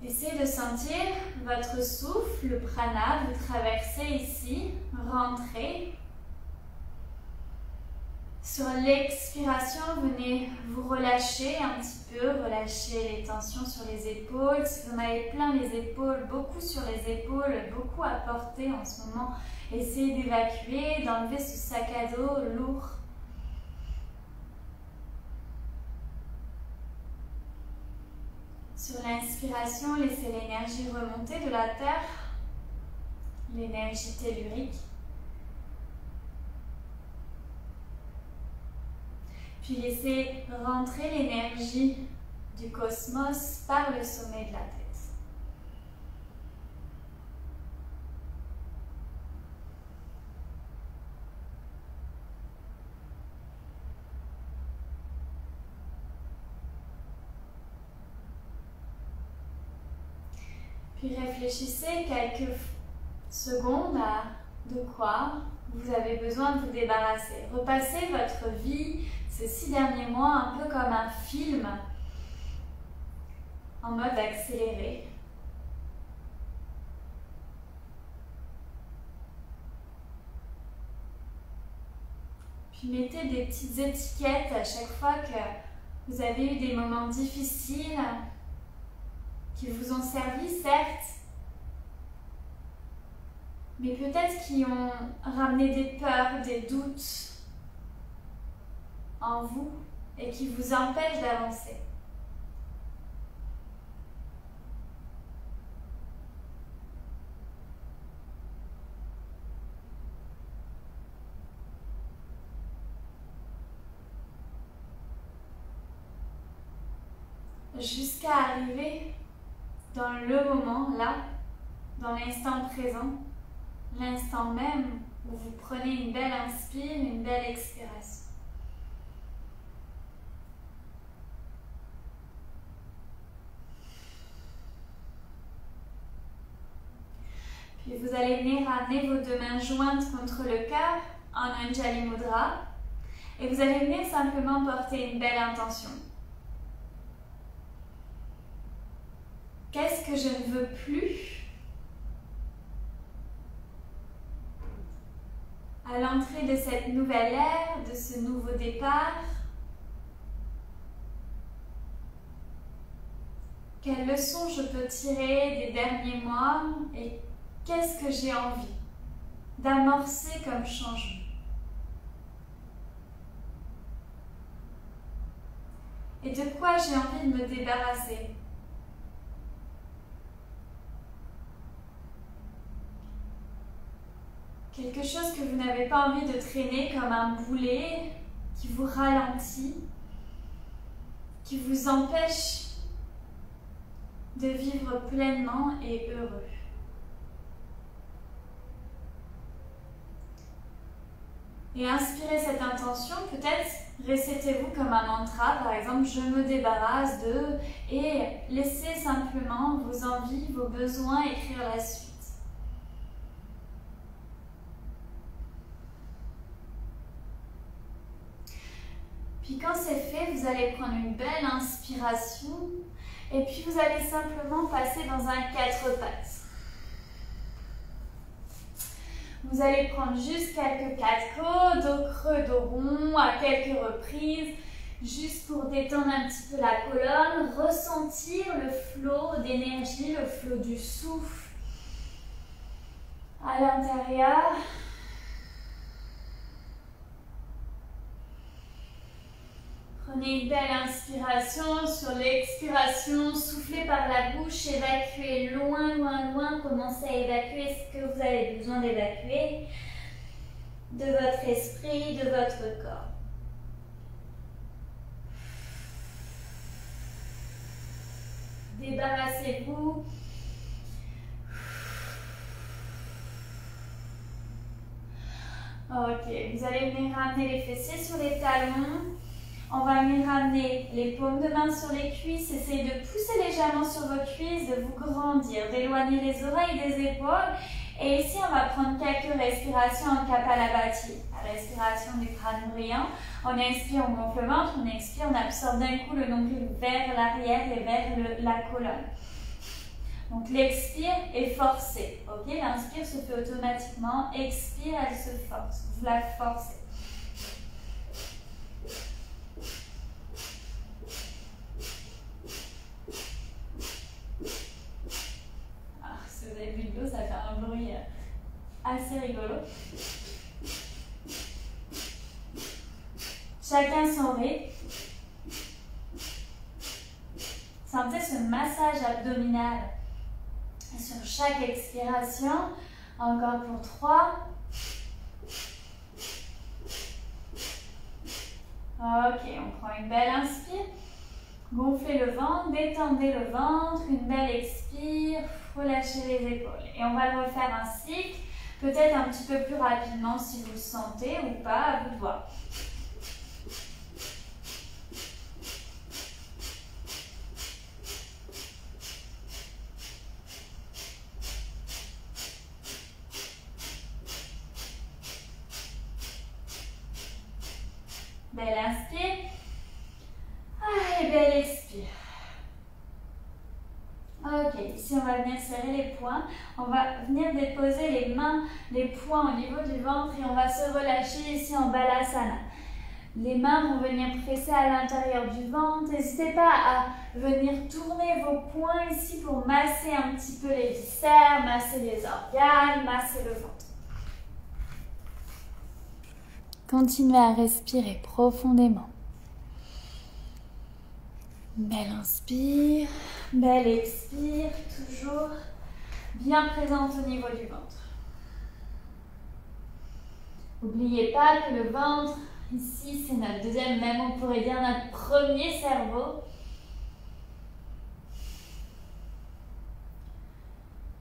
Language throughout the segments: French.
Essayez de sentir votre souffle, le prana, vous traversez ici, rentrez. Sur l'expiration, venez vous relâcher un petit peu, relâcher les tensions sur les épaules. Si vous en avez plein les épaules, beaucoup sur les épaules, beaucoup à porter en ce moment, essayez d'évacuer, d'enlever ce sac à dos lourd. Sur l'inspiration, laissez l'énergie remonter de la terre, l'énergie tellurique. Puis laissez rentrer l'énergie du cosmos par le sommet de la tête. Puis réfléchissez quelques secondes à de quoi vous avez besoin de vous débarrasser. Repassez votre vie, ces 6 derniers mois, un peu comme un film en mode accéléré. Puis mettez des petites étiquettes à chaque fois que vous avez eu des moments difficiles qui vous ont servi, certes, mais peut-être qui ont ramené des peurs, des doutes en vous et qui vous empêchent d'avancer. Jusqu'à arriver dans le moment, là, dans l'instant présent, l'instant même où vous prenez une belle inspire, une belle expiration. Puis vous allez venir ramener vos 2 mains jointes contre le cœur en Anjali Mudra et vous allez venir simplement porter une belle intention. Qu'est-ce que je ne veux plus à l'entrée de cette nouvelle ère, de ce nouveau départ? Quelles leçons je peux tirer des derniers mois et qu'est-ce que j'ai envie d'amorcer comme changement? Et de quoi j'ai envie de me débarrasser? Quelque chose que vous n'avez pas envie de traîner comme un boulet qui vous ralentit, qui vous empêche de vivre pleinement et heureux. Et inspirez cette intention, peut-être récitez-vous comme un mantra, par exemple je me débarrasse de, et laissez simplement vos envies, vos besoins écrire la suite. Puis quand c'est fait, vous allez prendre une belle inspiration et puis vous allez simplement passer dans un 4 pattes. Vous allez prendre juste quelques 4 côtes, dos creux, dos rond, à quelques reprises, juste pour détendre un petit peu la colonne, ressentir le flot d'énergie, le flot du souffle à l'intérieur. Prenez une belle inspiration, sur l'expiration, soufflez par la bouche, évacuez loin, loin, loin, commencez à évacuer ce que vous avez besoin d'évacuer de votre esprit, de votre corps. Débarrassez-vous. Ok, vous allez venir ramener les fessiers sur les talons. On va venir ramener les paumes de main sur les cuisses. Essayez de pousser légèrement sur vos cuisses, de vous grandir, d'éloigner les oreilles des épaules. Et ici, on va prendre quelques respirations en Kapalabhati. La respiration du crâne brillant. On inspire, on gonfle le ventre. On expire, on absorbe d'un coup le nombril vers l'arrière et vers la colonne. Donc l'expire est forcée. Ok, l'inspire se fait automatiquement. Expire, elle se force. Vous la forcez. Ah, si vous avez bu de l'eau, ça fait un bruit assez rigolo. Chacun son rythme. Sentez ce massage abdominal sur chaque expiration. Encore pour 3. Ok, on prend une belle inspire. Gonflez le ventre, détendez le ventre. Une belle expire. Relâchez les épaules. Et on va le refaire un cycle. Peut-être un petit peu plus rapidement si vous le sentez ou pas, à vous de voir. Belle inspire. Et belle expire. Ok, ici on va venir serrer les poings. On va venir déposer les mains, les poings au niveau du ventre et on va se relâcher ici en Balasana. Les mains vont venir presser à l'intérieur du ventre. N'hésitez pas à venir tourner vos poings ici pour masser un petit peu les viscères, masser les organes, masser le ventre. Continuez à respirer profondément. Belle inspire, belle expire, toujours bien présente au niveau du ventre. N'oubliez pas que le ventre, ici c'est notre deuxième, même on pourrait dire notre premier cerveau.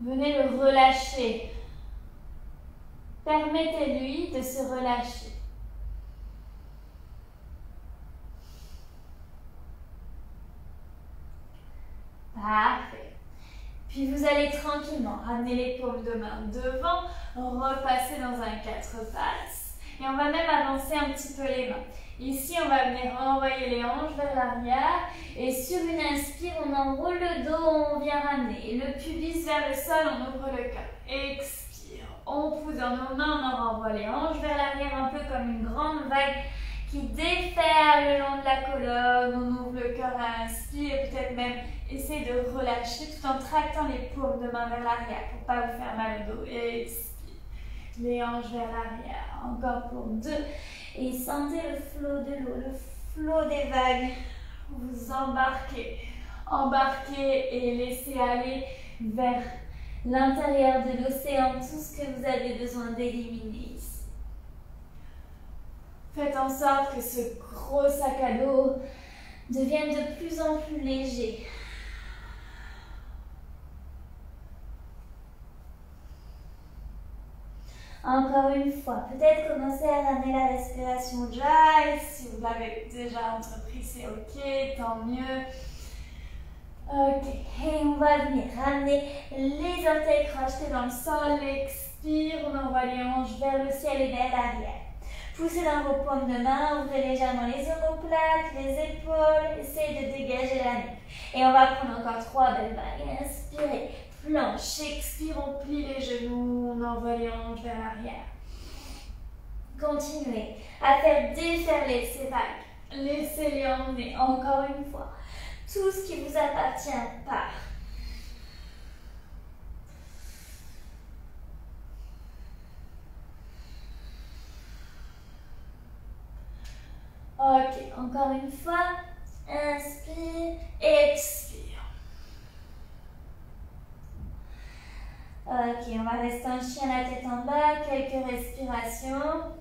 Venez le relâcher. Permettez-lui de se relâcher. Parfait. Puis vous allez tranquillement ramener les paumes de main devant, repasser dans un 4 passes. Et on va même avancer un petit peu les mains. Ici, on va venir renvoyer les hanches vers l'arrière. Et sur une inspire, on enroule le dos, on vient ramener le pubis vers le sol, on ouvre le cœur. Expire. On pousse dans nos mains, on en renvoie les hanches vers l'arrière, un peu comme une grande vague qui déferle le long de la colonne. On ouvre le cœur à inspire, peut-être même essayez de relâcher tout en tractant les paumes de main vers l'arrière pour ne pas vous faire mal au dos. Expire. Les hanches vers l'arrière. Encore pour 2. Et sentez le flot de l'eau, le flot des vagues. Vous embarquez. Embarquez et laissez aller vers l'intérieur de l'océan tout ce que vous avez besoin d'éliminer ici. Faites en sorte que ce gros sac à dos devienne de plus en plus léger. Encore une fois, peut-être commencer à ramener la respiration dry. Si vous l'avez déjà entrepris, c'est ok, tant mieux. Ok, et on va venir ramener les orteils crochetés dans le sol. Expire, on envoie les hanches vers le ciel et vers l'arrière. Poussez dans vos paumes de main, ouvrez légèrement les omoplates, les épaules, essayez de dégager la nuque. Et on va prendre encore 3 belles vagues. Inspirez, planche, expire, on plie les genoux, on envoie les hanches vers l'arrière. Continuez à faire déferler ces vagues. Laissez-les emmener encore une fois. Tout ce qui vous appartient part. Ok, encore une fois. Inspire, expire. Ok, on va rester en chien, la tête en bas, quelques respirations.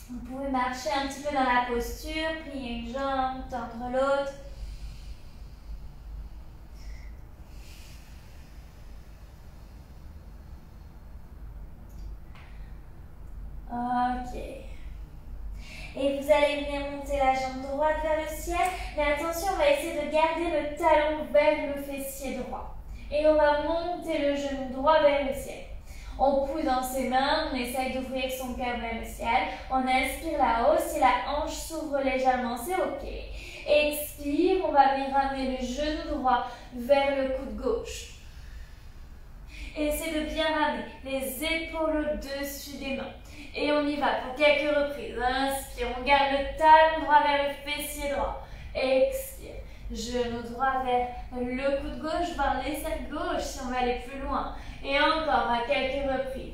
Vous pouvez marcher un petit peu dans la posture, plier une jambe, tendre l'autre. Ok. Et vous allez venir monter la jambe droite vers le ciel. Mais attention, on va essayer de garder le talon vers le fessier droit. Et on va monter le genou droit vers le ciel. On pousse dans ses mains, on essaye d'ouvrir son cœur vers le ciel. On inspire la hausse et la hanche s'ouvre légèrement, c'est ok. Expire, on va venir ramener le genou droit vers le coude gauche. Essayez de bien ramener les épaules au-dessus des mains. Et on y va pour quelques reprises. Inspire, on garde le talon droit vers le fessier droit. Expire, genou droit vers le coude gauche, voire l'aisselle gauche si on veut aller plus loin. Et encore à quelques reprises.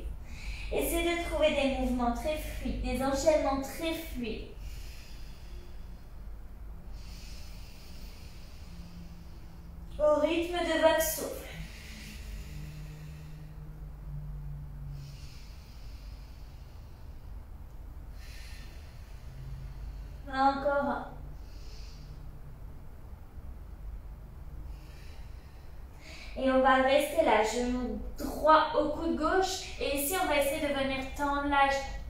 Essayez de trouver des mouvements très fluides, des enchaînements très fluides. Au rythme de votre souffle. Encore un. Et on va rester là, genou droit au coude gauche. Et ici, on va essayer de venir tendre la jambe.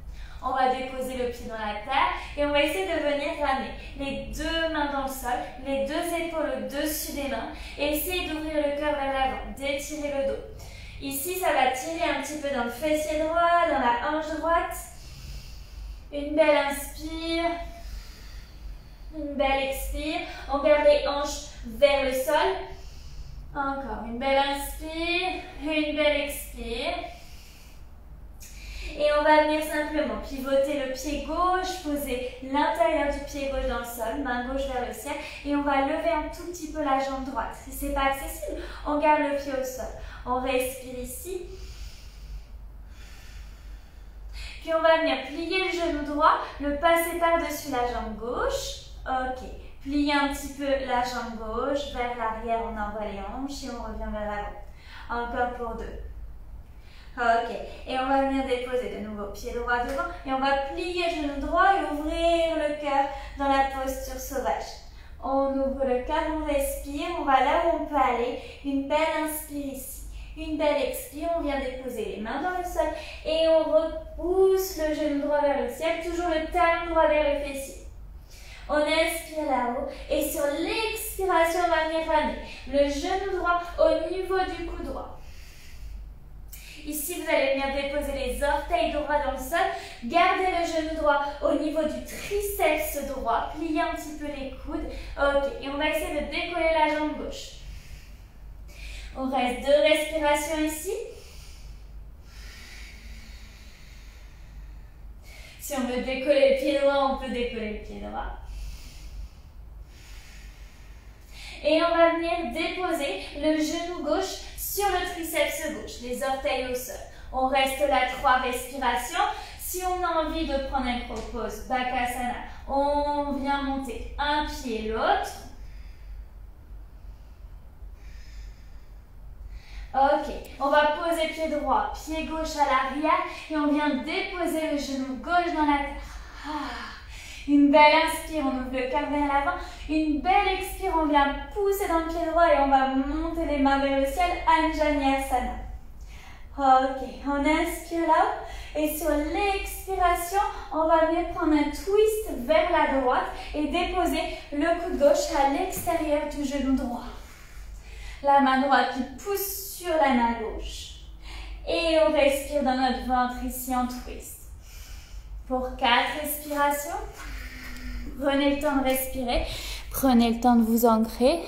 On va déposer le pied dans la terre et on va essayer de venir ramener les deux mains dans le sol, les deux épaules au-dessus des mains et essayer d'ouvrir le cœur vers l'avant, d'étirer le dos. Ici, ça va tirer un petit peu dans le fessier droit, dans la hanche droite. Une belle inspire. Une belle expire. On garde les hanches vers le sol. Encore une belle inspire. Une belle expire. Et on va venir simplement pivoter le pied gauche, poser l'intérieur du pied gauche dans le sol, main gauche vers le ciel. Et on va lever un tout petit peu la jambe droite. Si ce n'est pas accessible, on garde le pied au sol. On respire ici. Puis on va venir plier le genou droit, le passer par-dessus la jambe gauche. Ok. Plier un petit peu la jambe gauche vers l'arrière, on envoie les hanches et on revient vers l'avant. Encore pour deux. Ok. Et on va venir déposer de nouveau pied droit devant et on va plier le genou droit et ouvrir le cœur dans la posture sauvage. On ouvre le cœur, on respire, on va là où on peut aller. Une belle inspire ici. Une belle expire, on vient déposer les mains dans le sol et on repousse le genou droit vers le ciel, toujours le talon droit vers le fessier. On inspire là-haut et sur l'expiration, on va venir ramener le genou droit au niveau du cou droit. Ici, vous allez venir déposer les orteils droits dans le sol. Gardez le genou droit au niveau du triceps droit. Pliez un petit peu les coudes. Ok, et on va essayer de décoller la jambe gauche. On reste 2 respirations ici. Si on veut décoller le pied droit, on peut décoller le pied droit. Et on va venir déposer le genou gauche sur le triceps gauche, les orteils au sol. On reste là 3 respirations. Si on a envie de prendre un crocose, Bakasana, on vient monter un pied l'autre. Ok, on va poser pied droit, pied gauche à l'arrière et on vient déposer le genou gauche dans la terre. Une belle inspire, on ouvre le cœur vers l'avant. Une belle expire, on vient pousser dans le pied droit et on va monter les mains vers le ciel, Anjaneyasana. Ok, on inspire là et sur l'expiration, on va venir prendre un twist vers la droite et déposer le coude gauche à l'extérieur du genou droit. La main droite qui pousse sur la main gauche. Et on respire dans notre ventre ici en twist. Pour 4 respirations, prenez le temps de respirer, prenez le temps de vous ancrer.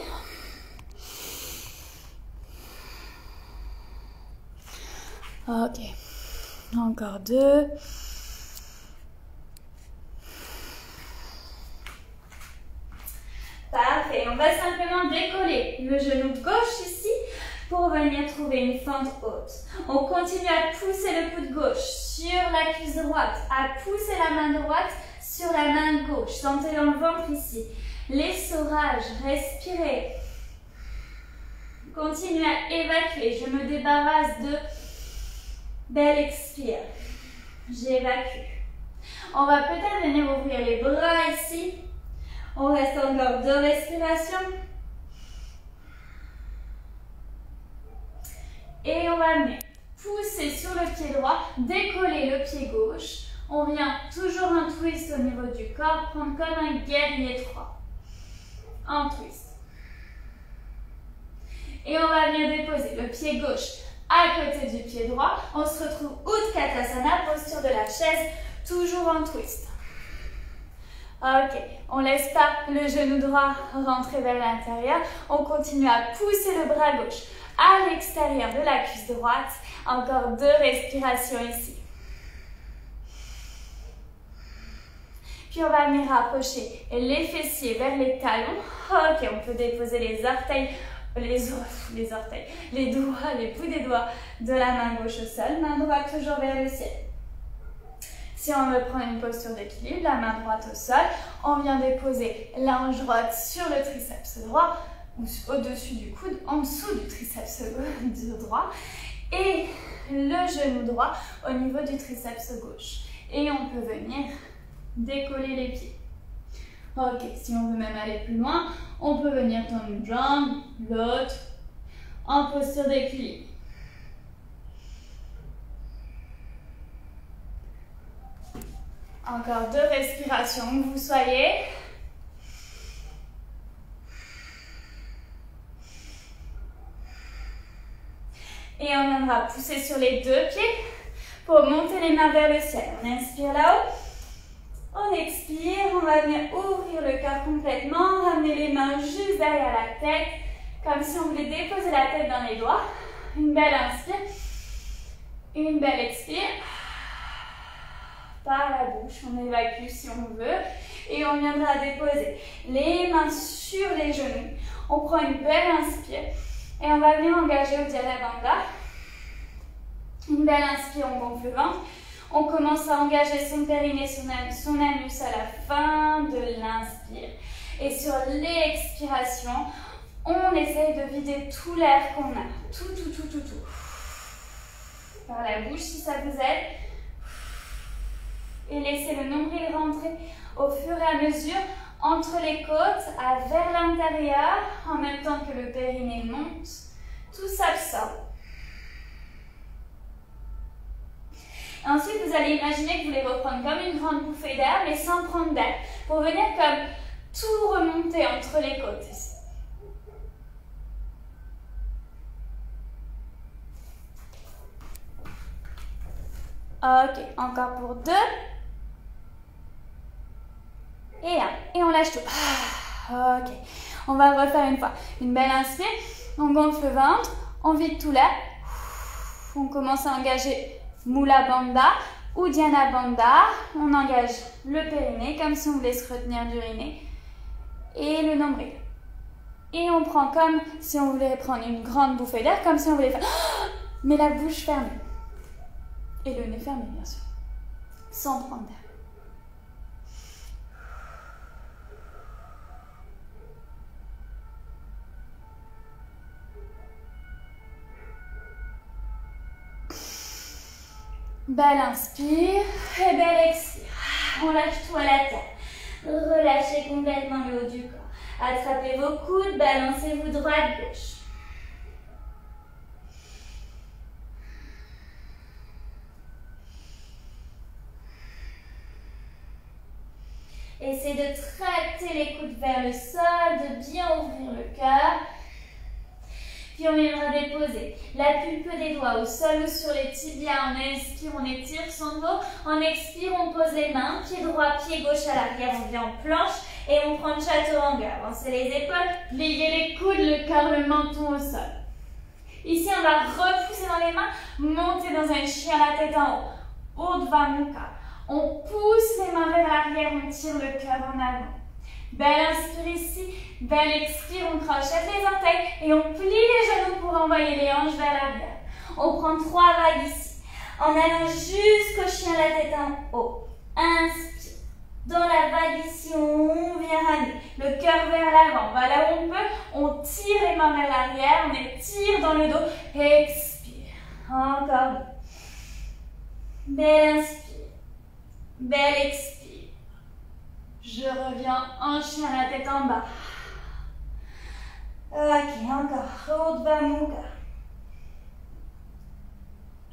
Ok, encore 2. Parfait, on va simplement décoller le genou gauche ici pour venir trouver une fente haute. On continue à pousser le coude gauche sur la cuisse droite, à pousser la main droite sur la main gauche. Sentez dans le ventre ici. L'essorage, respirez. Continuez à évacuer. Je me débarrasse de belle expire. J'évacue. On va peut-être venir ouvrir les bras ici. On reste encore 2 respirations. Et on va venir pousser sur le pied droit, décoller le pied gauche. On vient toujours un twist au niveau du corps, prendre comme un guerrier 3. En twist. Et on va venir déposer le pied gauche à côté du pied droit. On se retrouve Utkatasana, posture de la chaise, toujours en twist. Ok, on ne laisse pas le genou droit rentrer vers l'intérieur. On continue à pousser le bras gauche à l'extérieur de la cuisse droite. Encore 2 respirations ici. Puis on va venir rapprocher les fessiers vers les talons. Ok, on peut déposer les orteils, les doigts, les bouts des doigts de la main gauche au sol. Main droite toujours vers le ciel. Si on veut prendre une posture d'équilibre, la main droite au sol, on vient déposer la hanche droite sur le triceps droit, ou au-dessus du coude, en dessous du triceps droit, et le genou droit au niveau du triceps gauche. Et on peut venir décoller les pieds. Ok, si on veut même aller plus loin, on peut venir tendre une jambe, l'autre, en posture d'équilibre. Encore 2 respirations, où vous soyez. Et on viendra pousser sur les 2 pieds pour monter les mains vers le ciel. On inspire là-haut. On expire, on va venir ouvrir le cœur complètement, ramener les mains juste derrière la tête, comme si on voulait déposer la tête dans les doigts. Une belle inspire, une belle expire. Par la bouche, on évacue si on veut. Et on viendra déposer les mains sur les genoux. On prend une belle inspire et on va venir engager au Dhyana Bandha. Une belle inspire, on gonfle le ventre. On commence à engager son périnée, son anus à la fin de l'inspire. Et sur l'expiration, on essaye de vider tout l'air qu'on a. Tout. Par la bouche si ça vous aide. Et laissez le nombril rentrer au fur et à mesure entre les côtes, vers l'intérieur, en même temps que le périnée monte. Tout s'absorbe. Ensuite, vous allez imaginer que vous voulez reprendre comme une grande bouffée d'air, mais sans prendre d'air, pour venir comme tout remonter entre les côtes. Ok, encore pour 2. Et 1. Et on lâche tout. Ok, on va le refaire une fois. Une belle inspire, on gonfle le ventre, on vide tout l'air. On commence à engager Mula Bandha ou Dhyana Bandha. On engage le périnée comme si on voulait se retenir d'uriner. Et le nombril. Et on prend comme si on voulait prendre une grande bouffée d'air, comme si on voulait faire... Mais la bouche fermée. Et le nez fermé, bien sûr. Sans prendre d'air. Belle inspire et belle expire. On lâche tout à la terre. Relâchez complètement le haut du corps. Attrapez vos coudes, balancez-vous droite-gauche. Essayez de tracter les coudes vers le sol, de bien ouvrir le cœur. Puis on viendra déposer la pulpe des doigts au sol ou sur les tibias. On inspire, on étire son dos. On expire, on pose les mains, pied droit, pied gauche à l'arrière. On vient en planche et on prend chaturanga. Avancez les épaules, pliez les coudes, le cœur, le menton au sol. Ici, on va repousser dans les mains, monter dans un chien la tête en haut, Urdhva Mukha. On pousse les mains vers l'arrière, on tire le cœur en avant. Belle inspire ici, belle expire, on crochette les orteils et on plie les genoux pour envoyer les hanches vers l'arrière. On prend 3 vagues ici, en allant jusqu'au chien la tête en haut. Inspire. Dans la vague ici, on vient ramener le cœur vers l'avant. Voilà où on peut, on tire les mains vers l'arrière, on étire dans le dos. Expire. Encore. Belle inspire. Belle expire. Je reviens en chien la tête en bas. Ok, encore. Urdhva Mukha.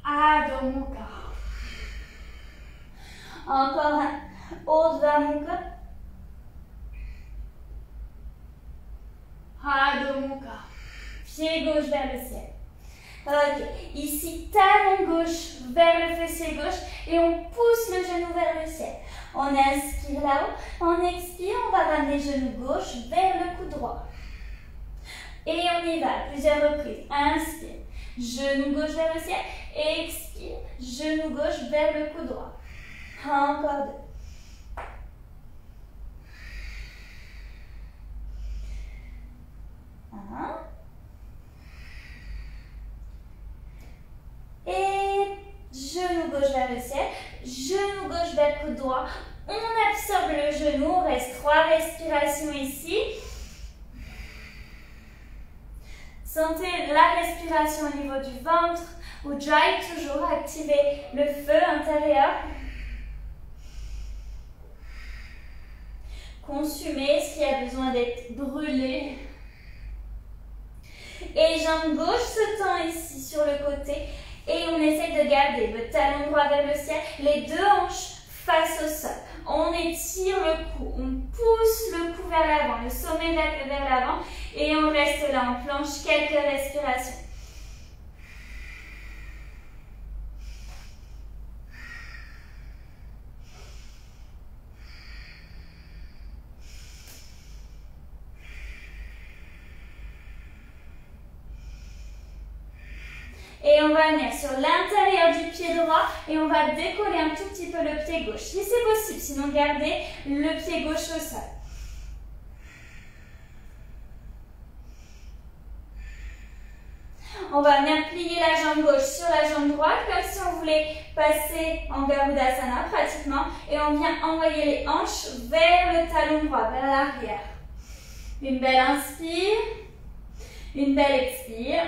Adho Mukha. Encore un. Urdhva Mukha. Adho Mukha. Pied gauche vers le ciel. Ok, ici talon gauche vers le fessier gauche et on pousse le genou vers le ciel. On inspire là-haut, on expire, on va ramener genou gauche vers le cou droit. Et on y va, plusieurs reprises. Inspire, genou gauche vers le ciel, expire, genou gauche vers le cou droit. Encore 2. Et genou gauche vers le ciel, genou gauche vers le coude droit. On absorbe le genou, on reste 3 respirations ici. Sentez la respiration au niveau du ventre. Ujjayi, toujours activer le feu intérieur. Consumer ce qui a besoin d'être brûlé. Et jambe gauche se tend ici sur le côté. Et on essaie de garder le talon droit vers le ciel, les 2 hanches face au sol. On étire le cou, on pousse le cou vers l'avant, le sommet vers l'avant. Et on reste là en planche, quelques respirations. Et on va venir sur l'intérieur du pied droit et on va décoller un tout petit peu le pied gauche. Si c'est possible, sinon gardez le pied gauche au sol. On va venir plier la jambe gauche sur la jambe droite, comme si on voulait passer en Garudasana pratiquement. Et on vient envoyer les hanches vers le talon droit, vers l'arrière. Une belle inspire, une belle expire.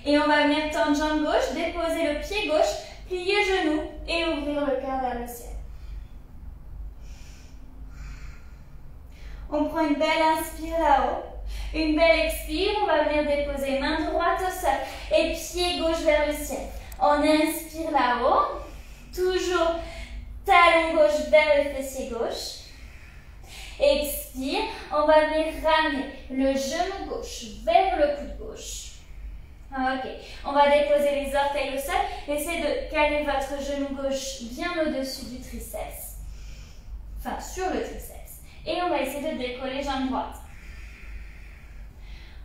Et on va venir tendre jambe gauche, déposer le pied gauche, plier genou et ouvrir le cœur vers le ciel. On prend une belle inspire là-haut. Une belle expire, on va venir déposer main droite au sol et pied gauche vers le ciel. On inspire là-haut, toujours talon gauche vers le fessier gauche. Expire, on va venir ramener le genou gauche vers le coude gauche. Ok, on va déposer les orteils au sol. Essayez de caler votre genou gauche bien au-dessus du triceps. Enfin, sur le triceps. Et on va essayer de décoller jambe droite.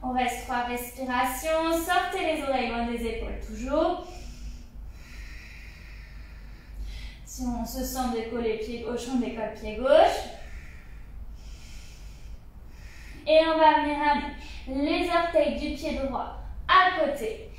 On reste 3 respirations. Sortez les oreilles loin des épaules, toujours. Si on se sent décoller pied gauche, on décolle pied gauche. Et on va venir amener les orteils du pied droit à côté.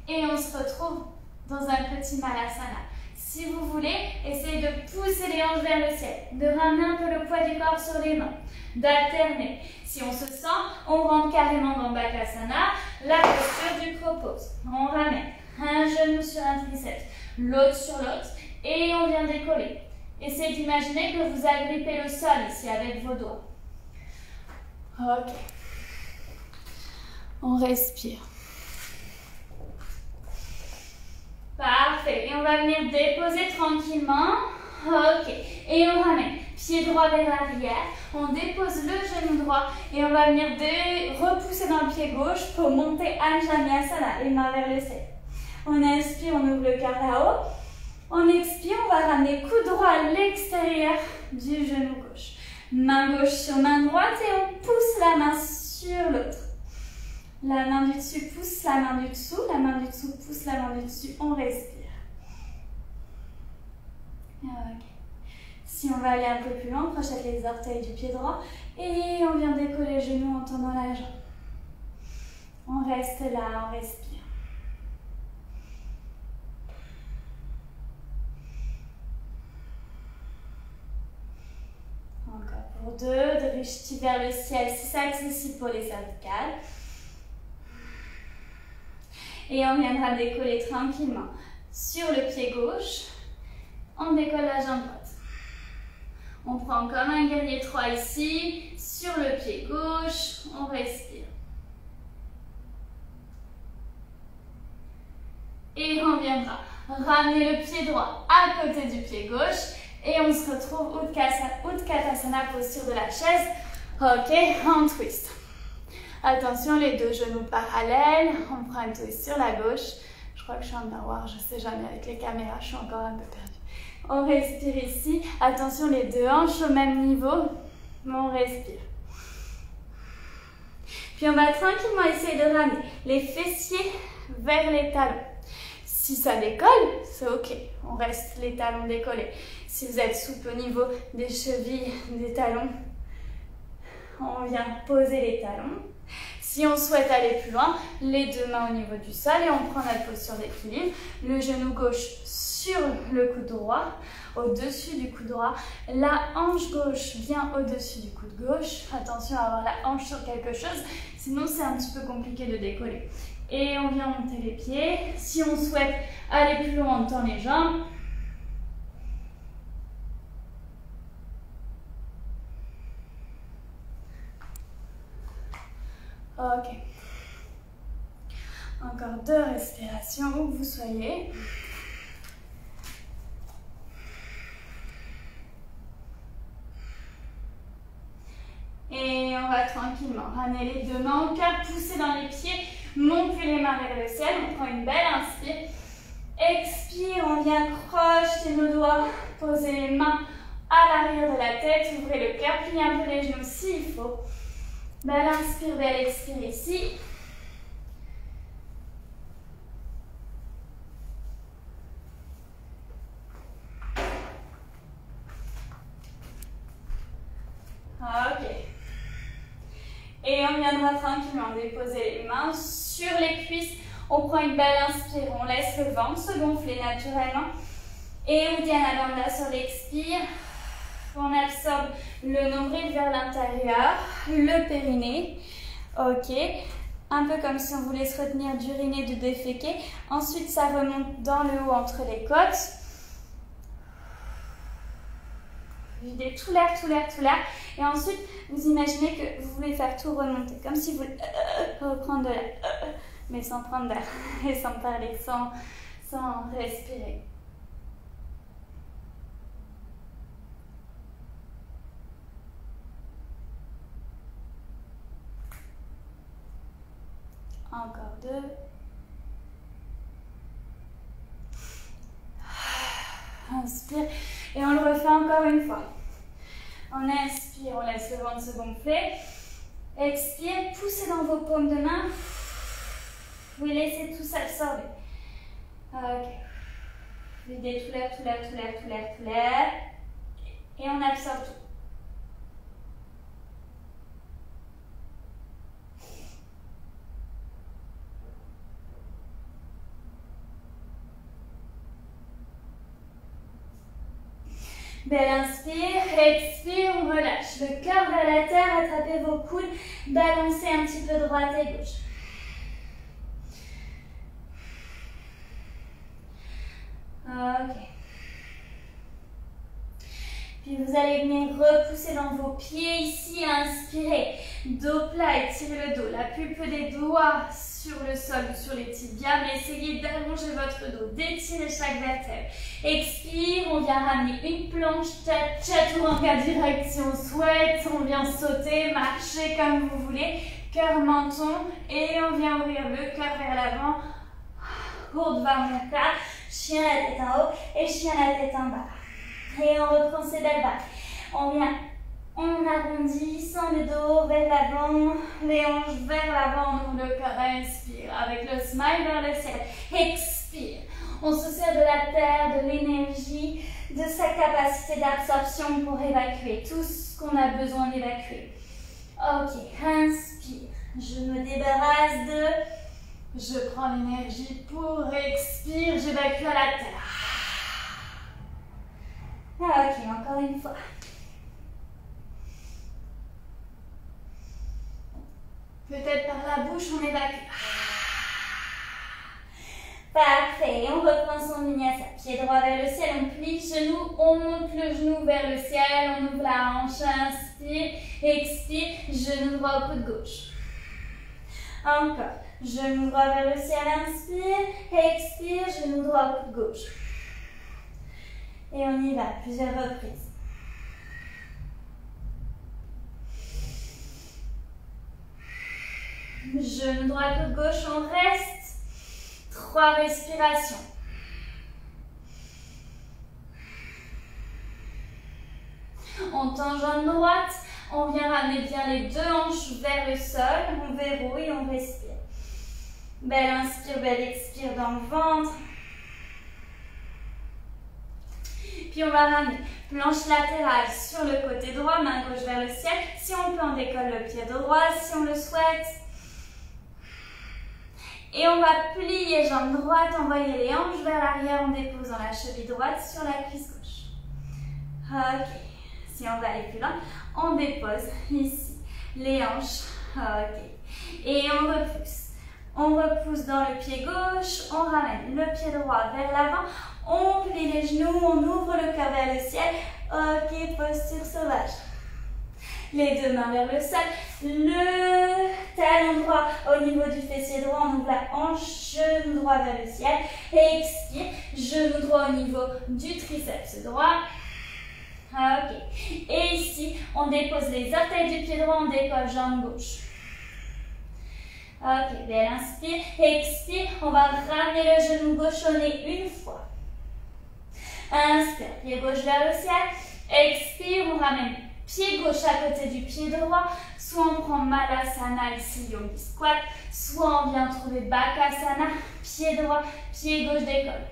Et on se retrouve dans un petit Malasana. Si vous voulez, essayez de pousser les hanches vers le ciel, de ramener un peu le poids du corps sur les mains, d'alterner. Si on se sent, on rentre carrément dans Bakasana, la posture du Cropose. On ramène un genou sur un triceps, l'autre sur l'autre, et on vient décoller. Essayez d'imaginer que vous agrippez le sol ici avec vos doigts. Ok. On respire. Parfait. Et on va venir déposer tranquillement. Ok. Et on ramène pied droit vers l'arrière. On dépose le genou droit et on va venir repousser dans le pied gauche pour monter Anjaneyasana, les mains vers le ciel. On inspire, on ouvre le cœur là-haut. On expire, on va ramener coude droit à l'extérieur du genou gauche. Main gauche sur main droite et on pousse la main sur l'autre. La main du dessus pousse la main du dessous, la main du dessous pousse la main du dessus, on respire. Ok. Si on va aller un peu plus loin, on crochette les orteils du pied droit et on vient décoller le genou en tendant la jambe. On reste là, on respire. Encore pour 2, drishti vers le ciel si c'est accessible pour les cervicales. Et on viendra décoller tranquillement sur le pied gauche. On décolle la jambe droite. On prend comme un guerrier 3 ici, sur le pied gauche, on respire. Et on viendra ramener le pied droit à côté du pied gauche. Et on se retrouve Utkatasana, posture de la chaise. Ok, on twist. Attention, les deux genoux parallèles. On prend un twist sur la gauche. Je crois que je suis en miroir, je ne sais jamais avec les caméras, je suis encore un peu perdue. On respire ici. Attention, les deux hanches au même niveau. On respire. Puis on va tranquillement essayer de ramener les fessiers vers les talons. Si ça décolle, c'est ok. On reste les talons décollés. Si vous êtes souple au niveau des chevilles, des talons, on vient poser les talons. Si on souhaite aller plus loin, les deux mains au niveau du sol et on prend notre posture d'équilibre. Le genou gauche sur le coude droit, au-dessus du coude droit. La hanche gauche vient au-dessus du coude gauche. Attention à avoir la hanche sur quelque chose, sinon c'est un petit peu compliqué de décoller. Et on vient monter les pieds. Si on souhaite aller plus loin, on tend les jambes. Ok. Encore 2 respirations où que vous soyez. Et on va tranquillement ramener les deux mains au cœur, pousser dans les pieds, monter les mains vers le ciel. On prend une belle inspire. Expire, on vient crocheter nos doigts, poser les mains à l'arrière de la tête, ouvrez le cœur, pliez un peu les genoux s'il faut. Belle inspire, belle expire ici. Ok. Et on viendra tranquillement déposer les mains sur les cuisses. On prend une belle inspire, on laisse le ventre se gonfler naturellement. Et Uddiyana Bandha sur l'expire. On absorbe le nombril vers l'intérieur, le périnée. Ok. Un peu comme si on voulait se retenir d'uriner, de déféquer. Ensuite, ça remonte dans le haut entre les côtes. Videz tout l'air, tout l'air, tout l'air. Et ensuite, vous imaginez que vous voulez faire tout remonter. Comme si vous reprendre de l'air, mais sans prendre d'air et sans parler, sans respirer. Encore 2. Inspire. Et on le refait encore une fois. On inspire, on laisse le ventre se gonfler. Expire, poussez dans vos paumes de main. Vous laissez tout s'absorber. Ok. Videz tout l'air, tout l'air, tout l'air, tout l'air, tout l'air. Et on absorbe tout. Belle inspire, expire, on relâche. Le cœur vers la terre, attrapez vos coudes, balancez un petit peu droite et gauche. Ok. Puis vous allez venir repousser dans vos pieds ici, inspirez. Dos plat, étirez le dos, la pulpe des doigts sur le sol ou sur les tibias, mais essayez d'allonger votre dos, d'étirer chaque vertèbre. Expire, on vient ramener une planche, chaturanga direct si on souhaite, on vient sauter, marcher comme vous voulez, cœur, menton, et on vient ouvrir le cœur vers l'avant, Urdhva Mukha, chien la tête en haut et chien la tête en bas. Et on reprend ses belles vagues. On vient, on arrondit, sans le dos vers l'avant, les hanches vers l'avant, on ouvre le cœur, inspire, avec le smile vers le ciel, expire. On se sert de la terre, de l'énergie, de sa capacité d'absorption pour évacuer tout ce qu'on a besoin d'évacuer. Ok, inspire, je me débarrasse de, je prends l'énergie pour expire, j'évacue à la terre. Ok, encore une fois. Peut-être par la bouche, on évacue. Parfait, on reprend son vinyasa. Pied droit vers le ciel, on plie le genou, on monte le genou vers le ciel, on ouvre la hanche, inspire, expire, genou droit au coude gauche. Encore, genou droit vers le ciel, inspire, expire, genou droit au coude gauche. Et on y va, plusieurs reprises. Genou droit, coude gauche, on reste. 3 respirations. On tend jambe droite. On vient ramener bien les 2 hanches vers le sol. On verrouille, on respire. Belle inspire, belle expire dans le ventre. Puis on va ramener planche latérale sur le côté droit, main gauche vers le ciel. Si on peut, on décolle le pied droit, si on le souhaite. Et on va plier jambe droite, envoyer les hanches vers l'arrière en déposant la cheville droite sur la cuisse gauche. Ok. Si on va aller plus loin, on dépose ici les hanches. Ok. Et on repousse. On repousse dans le pied gauche, on ramène le pied droit vers l'avant, on plie les genoux, on ouvre le cœur vers le ciel. Ok, posture sauvage. Les 2 mains vers le sol, le talon droit au niveau du fessier droit, on ouvre la hanche, genou droit vers le ciel. Et expire, genou droit au niveau du triceps droit. Ok. Et ici, on dépose les orteils du pied droit, on décolle jambe gauche. Ok, belle inspire, expire, on va ramener le genou gauche au nez une fois. Inspire, pied gauche vers le ciel, expire, on ramène pied gauche à côté du pied droit, soit on prend Malasana ici, Yogi Squat, soit on vient trouver Bakasana, pied droit, pied gauche décolle.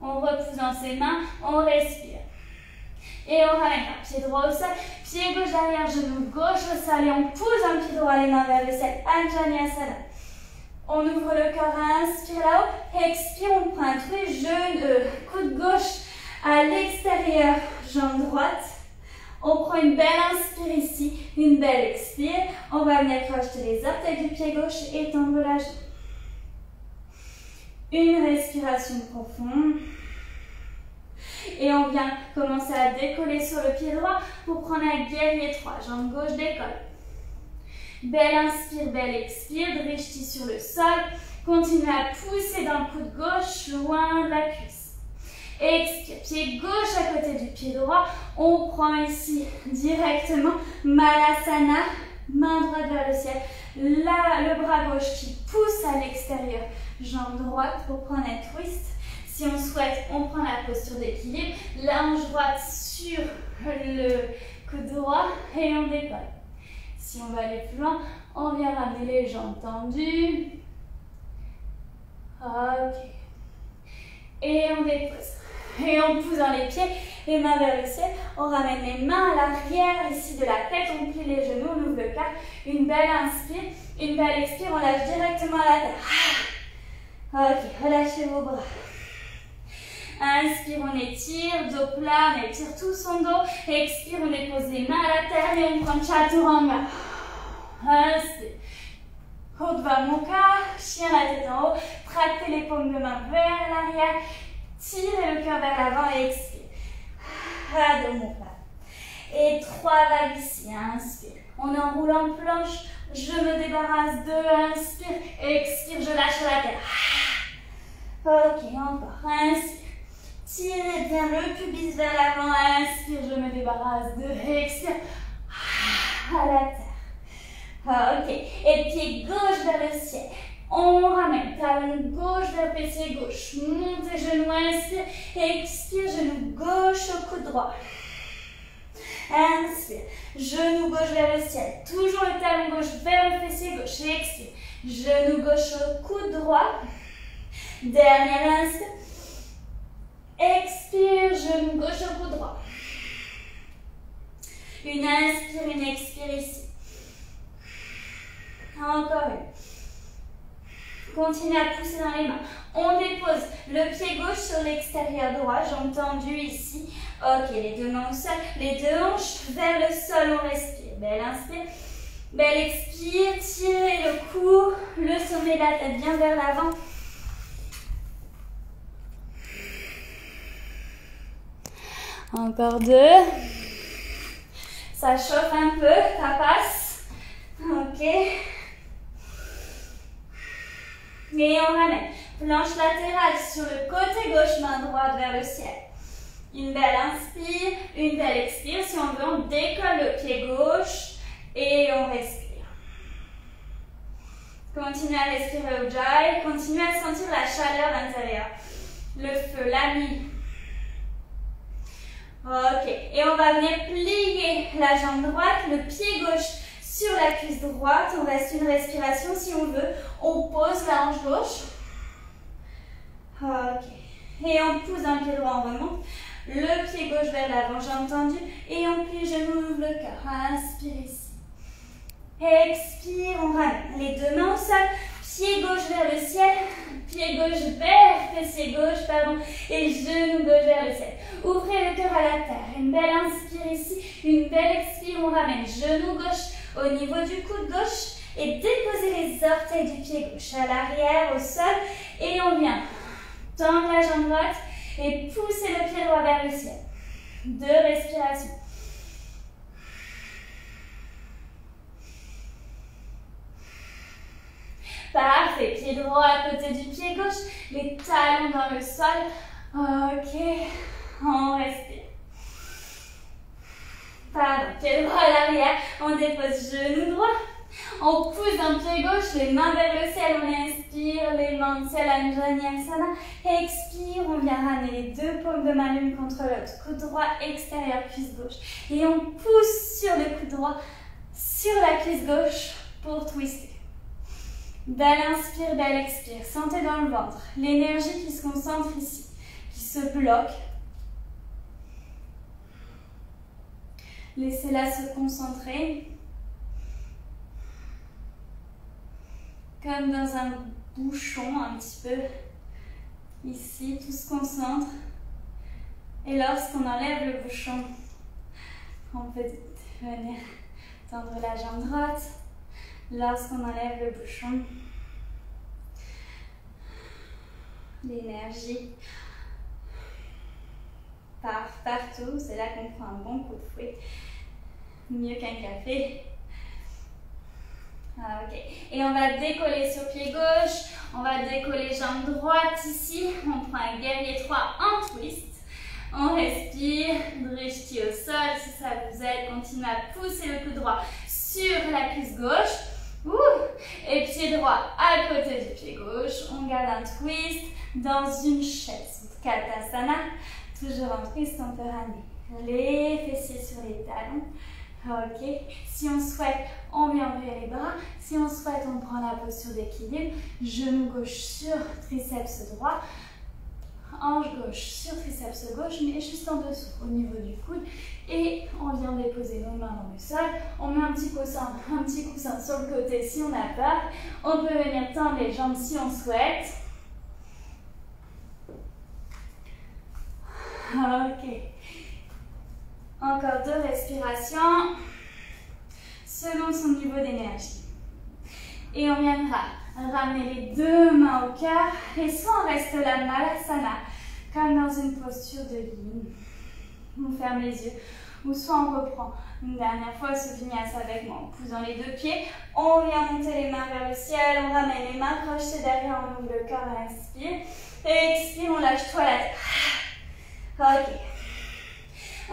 On repousse dans ses mains, on respire. Et on ramène un pied droit au sol, pied gauche derrière, genou gauche au sol et on pousse un pied droit, les mains vers le ciel, Anjaneyasana. On ouvre le corps, inspire là-haut, expire, on prend un twist, coude gauche à l'extérieur, jambe droite. On prend une belle inspire ici, une belle expire. On va venir crocheter les orteils du pied gauche et tendre la jambe. Une respiration profonde. Et on vient commencer à décoller sur le pied droit pour prendre un guerrier 3. Jambe gauche décolle. Belle inspire, belle expire. Drishti sur le sol. Continuez à pousser dans le coude gauche, loin de la cuisse. Expire, pied gauche à côté du pied droit. On prend ici directement Malasana. Main droite vers le ciel. Là, le bras gauche qui pousse à l'extérieur. Jambe droite pour prendre un twist. Si on souhaite, on prend la posture d'équilibre. La hanche droite sur le coude droit et on décolle. Si on va aller plus loin, on vient ramener les jambes tendues. Ok. Et on dépose. Et on pousse dans les pieds, les mains vers le ciel. On ramène les mains à l'arrière ici de la tête. On plie les genoux, on ouvre le cœur. Une belle inspire, une belle expire. On lâche directement à la terre. Ok, relâchez vos bras. Inspire, on étire, dos plat, on étire tout son dos. Expire, on dépose les mains à la terre et on prend Chaturanga. Inspire. Urdhva Mukha, chien la tête en haut. Tractez les paumes de main vers l'arrière. Tirez le cœur vers l'avant et expire. Adho Mukha. Et 3 vagues ici. Inspire. On enroule en planche. Je me débarrasse de. Inspire. Expire, je lâche la terre. Ok, encore. Inspire. Tirez bien le pubis vers l'avant. Inspire, je me débarrasse de. Expire. À la terre. Ok. Et pied gauche vers le ciel. On ramène talon gauche vers fessier gauche. Montez genou, inspire. Expire, genou gauche au coude droit. Inspire. Genou gauche vers le ciel. Toujours le talon gauche vers le fessier gauche. Expire. Genou gauche au coude droit. Dernière inspire. Expire, genou gauche au coude droit. Une inspire, une expire ici. Encore une. Continuez à pousser dans les mains. On dépose le pied gauche sur l'extérieur droit, jambes tendues ici. Ok, les 2 mains au sol, les 2 hanches vers le sol, on respire. Belle inspire, belle expire, tirez le cou, le sommet de la tête bien vers l'avant. Encore 2. Ça chauffe un peu, ça passe. Ok. Et on ramène planche latérale sur le côté gauche, main droite vers le ciel. Une belle inspire, une belle expire. Si on veut, on décolle le pied gauche et on respire. Continuez à respirer Ujjayi. Continuez à sentir la chaleur intérieure. Le feu, la mie. Ok. Et on va venir plier la jambe droite, le pied gauche sur la cuisse droite. On reste une respiration si on veut. On pose la hanche gauche. Ok. Et on pousse un pied droit, on remonte. Le pied gauche vers l'avant, jambe tendue. Et on plie, genou, ouvre le cœur. Inspire ici. Expire, on ramène les deux mains au sol. Pied gauche vers le ciel. Pied gauche vers, fessier gauche, pardon. Et genou gauche vers le ciel. Ouvrez le cœur à la terre. Une belle inspire ici. Une belle expire, on ramène genou gauche au niveau du coude gauche. Et déposez les orteils du pied gauche à l'arrière, au sol. Et on vient tendre la jambe droite. Et poussez le pied droit vers le ciel. 2 respirations. Parfait. Pied droit à côté du pied gauche. Les talons dans le sol. Ok. On respire. Pardon. Pied droit à l'arrière. On dépose genou droit. On pousse d'un pied gauche, les mains vers le ciel, on inspire, les mains au ciel, Anjaneyasana. Expire, on vient ramener les deux paumes de main l'une contre l'autre. Coude droit extérieur, cuisse gauche. Et on pousse sur le coude droit, sur la cuisse gauche pour twister. Belle inspire, belle expire. Sentez dans le ventre l'énergie qui se concentre ici, qui se bloque. Laissez-la se concentrer. Comme dans un bouchon, un petit peu. Ici, tout se concentre. Et lorsqu'on enlève le bouchon, on peut venir tendre la jambe droite. Lorsqu'on enlève le bouchon, l'énergie part partout. C'est là qu'on prend un bon coup de fouet. Mieux qu'un café. Ok. Et on va décoller sur pied gauche. On va décoller jambe droite ici. On prend un guerrier 3 en twist. On respire. Drishti au sol si ça vous aide. Continuez à pousser le coude droit sur la cuisse gauche. Et pied droit à côté du pied gauche. On garde un twist dans une chaise. Katasana. Toujours en twist, on peut ramener les fessiers sur les talons. Ok. Si on souhaite, on vient ouvrir les bras. Si on souhaite, on prend la posture d'équilibre. Genou gauche sur triceps droit. Hanche gauche sur triceps gauche, mais juste en dessous, au niveau du coude. Et on vient déposer nos mains dans le sol. On met un petit coussin sur le côté si on a peur. On peut venir tendre les jambes si on souhaite. Ok. Encore 2 respirations selon son niveau d'énergie. Et on viendra ramener les 2 mains au cœur et soit on reste là, Malasana, comme dans une posture de ligne. On ferme les yeux ou soit on reprend une dernière fois ce vinyasa avec moi. On pousse dans les 2 pieds, on vient monter les mains vers le ciel, on ramène les mains crochetées derrière, on ouvre le cœur, on inspire. Et expire, on lâche-toi la tête. Ok.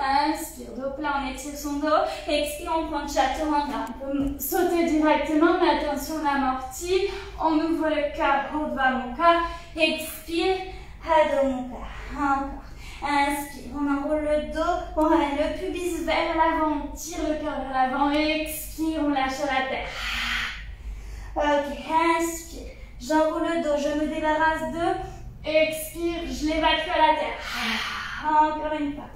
Inspire, dos plat, on étire son dos. Expire, on prend chaturanga. On peut sauter directement, mais attention, on amortit. On ouvre le cœur, Urdhva Mukha. Expire, Adho Mukha. Encore. Inspire, on enroule le dos, on ramène le pubis vers l'avant, on tire le cœur vers l'avant. Expire, on lâche la terre. Ok, inspire. J'enroule le dos, je me débarrasse d'eux. Expire, je l'évacue à la terre. Encore une fois.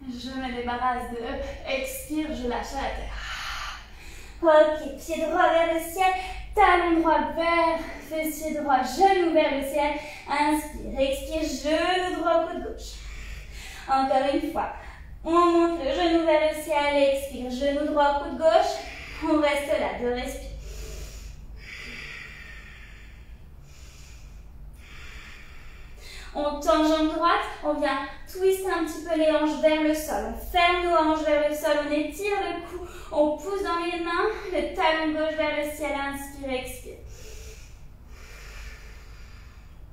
Je me débarrasse de eux. Expire, je lâche à la terre. Ok, pied droit vers le ciel. Talon droit vers, fessier droit, genou vers le ciel. Inspire, expire, genou droit, coude gauche. Encore une fois. On monte le genou vers le ciel. Expire, genou droit, coude gauche. On reste là, 2 respires. On tend jambe droite, on vient twister un petit peu les hanches vers le sol. On ferme nos hanches vers le sol, on étire le cou, on pousse dans les mains, le talon gauche vers le ciel, inspire, expire.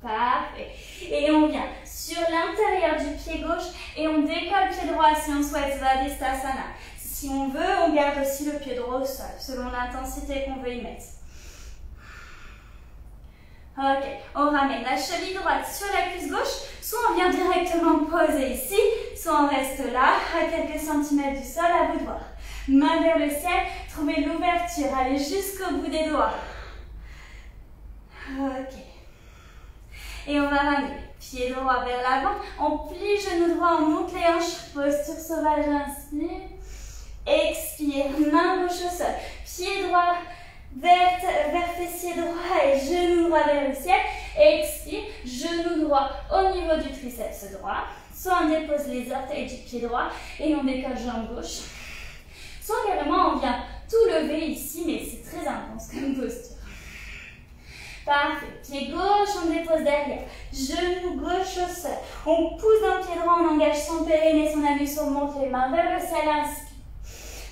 Parfait. Et on vient sur l'intérieur du pied gauche et on décolle pied droit si on souhaite Svadhisthasana. Si on veut, on garde aussi le pied droit au sol, selon l'intensité qu'on veut y mettre. Ok, on ramène la cheville droite sur la cuisse gauche, soit on vient directement poser ici, soit on reste là, à quelques centimètres du sol, à vous de voir. Main vers le ciel, trouvez l'ouverture, allez jusqu'au bout des doigts. Ok. Et on va ramener pied droit vers l'avant, on plie genou droit, on monte les hanches, posture sauvage, inspire. Expire, main gauche au sol, pied droit vers fessier droit et genou droit vers le ciel. Expire, genou droit au niveau du triceps droit. Soit on dépose les orteils du pied droit et on décolle jambe gauche. Soit carrément on vient tout lever ici, mais c'est très intense comme posture. Parfait. Pied gauche, on dépose derrière. Genou gauche au sol. On pousse d'un pied droit, on engage son périnée, son anus, on monte les mains vers le ciel, inspire.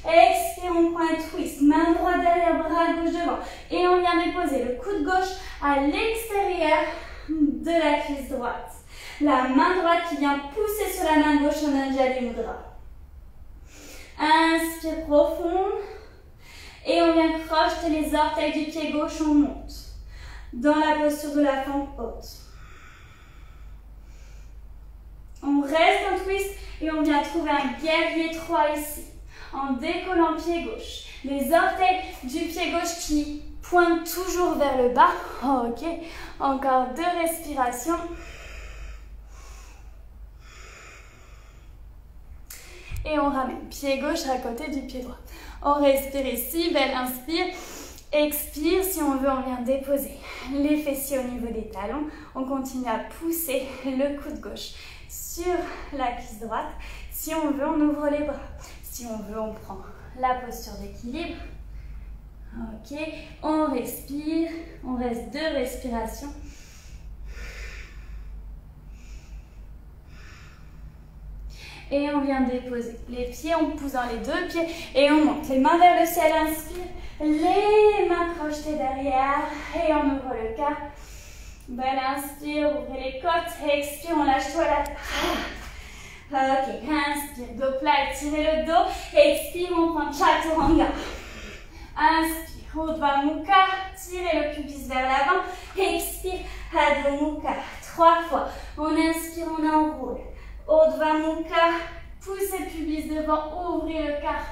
Expire, on prend un twist. Main droite derrière, bras gauche devant. Et on vient déposer le coude gauche à l'extérieur de la cuisse droite. La main droite qui vient pousser sur la main gauche en Anjali Mudra. Inspire profond. Et on vient crocheter les orteils du pied gauche, on monte. Dans la posture de la fente haute. On reste en twist et on vient trouver un guerrier 3 ici. En décollant pied gauche. Les orteils du pied gauche qui pointent toujours vers le bas. Ok. Encore 2 respirations. Et on ramène pied gauche à côté du pied droit. On respire ici. Belle inspire. Expire, si on veut, on vient déposer les fessiers au niveau des talons. On continue à pousser le coude gauche sur la cuisse droite. Si on veut, on ouvre les bras. Si on veut, on prend la posture d'équilibre. Ok, on respire. On reste 2 respirations. Et on vient déposer les pieds, on pousse dans les 2 pieds et on monte les mains vers le ciel, inspire. Les mains crochetées derrière et on ouvre le cœur. Belle inspire, ouvrez les côtes, expire, on lâche tout à la terre. Ok, inspire, dos plat, étirez le dos. Expire, on prend Chaturanga. Inspire, Urdhva Mukha, tirez le pubis vers l'avant. Expire, Adho Mukha, 3 fois. On inspire, on enroule. Urdhva Mukha, poussez le pubis devant, ouvrez le cœur.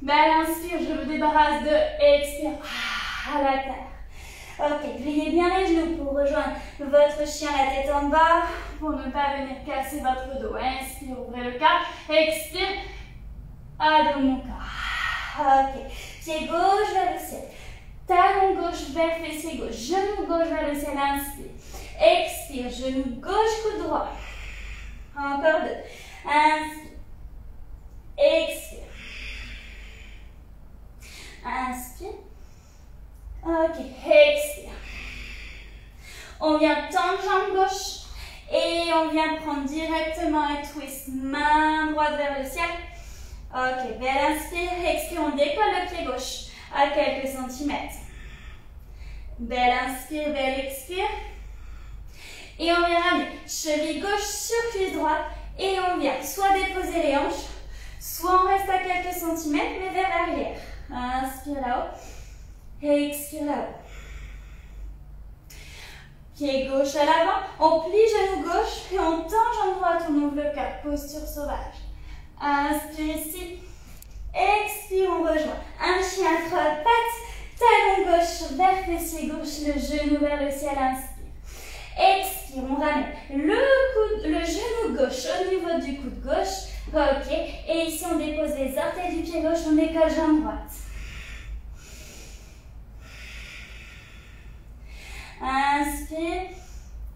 Belle inspire, je me débarrasse de. Expire, à la terre. Ok, pliez bien les genoux pour rejoindre votre chien, la tête en bas, pour ne pas venir casser votre dos. Inspire, ouvrez le cœur. Expire, Adho Mukha. Ok, pied gauche vers le ciel. Talon gauche vers fessier gauche. Genou gauche vers le ciel. Inspire. Expire, genou gauche, coude droit. Encore 2. Inspire. Expire. Inspire. Ok, expire. On vient tendre jambe gauche et on vient prendre directement un twist. Main droite vers le ciel. Ok, belle inspire. Expire, on décolle le pied gauche à quelques centimètres. Belle inspire, belle expire. Et on vient ramener cheville gauche sur cuisse droite. Et on vient soit déposer les hanches, soit on reste à quelques centimètres, mais vers l'arrière. Inspire là-haut. Et expire là-haut. Pied gauche à l'avant. On plie genou gauche et on tend jambe droite. On ouvre le cœur. Posture sauvage. Inspire ici. Expire, on rejoint. Un chien 3 pattes. Talon gauche vers fessier gauche. Le genou vers le ciel. Inspire. Expire, on ramène le genou gauche au niveau du coude gauche. Ok. Et ici, on dépose les orteils du pied gauche. On décolle jambe droite. Inspire.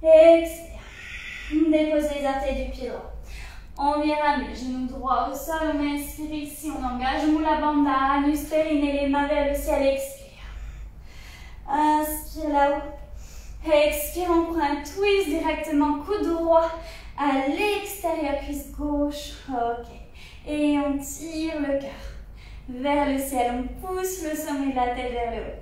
Expire. On dépose les orteils du pied droit. On vient ramener genou droit au sol. On inspire ici. On engage Mula Bandha, anus, périnée, les mains vers le ciel. Expire. Inspire là-haut. Expire, on prend un twist directement, coude droit à l'extérieur, cuisse gauche. Ok. Et on tire le cœur vers le ciel. On pousse le sommet de la tête vers le haut.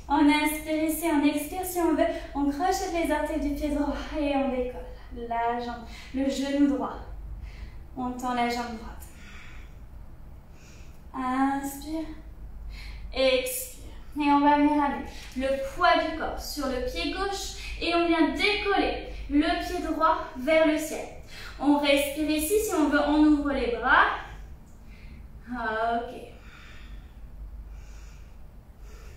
On inspire ici, on expire si on veut. On crochette les orteils du pied droit et on décolle la jambe, le genou droit. On tend la jambe droite. Inspire. Expire. Et on va venir amener le poids du corps sur le pied gauche et on vient décoller le pied droit vers le ciel. On respire ici, si on veut, on ouvre les bras. Ok.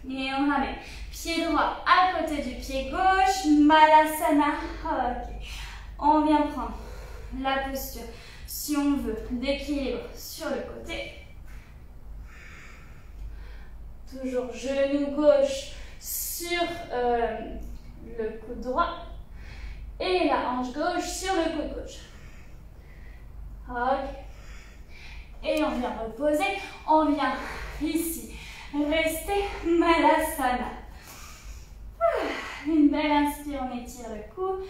Et on ramène pied droit à côté du pied gauche, Malasana. Ok. On vient prendre la posture, si on veut, d'équilibre sur le côté. Toujours genou gauche sur le coude droit et la hanche gauche sur le coude gauche. Ok. Et on vient reposer. On vient ici rester Malasana. Une belle inspire, on étire le cou.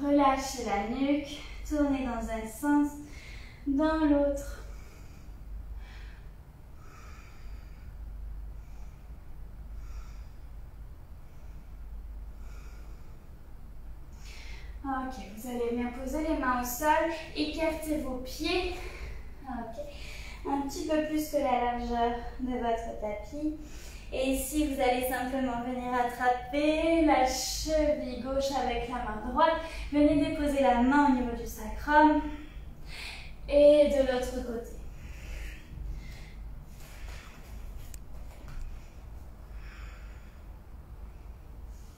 Relâchez la nuque. Tournez dans un sens, dans l'autre. Ok, vous allez bien poser les mains au sol, écartez vos pieds. Ok, un petit peu plus que la largeur de votre tapis. Et ici, vous allez simplement venir attraper la cheville gauche avec la main droite. Venez déposer la main au niveau du sacrum. Et de l'autre côté.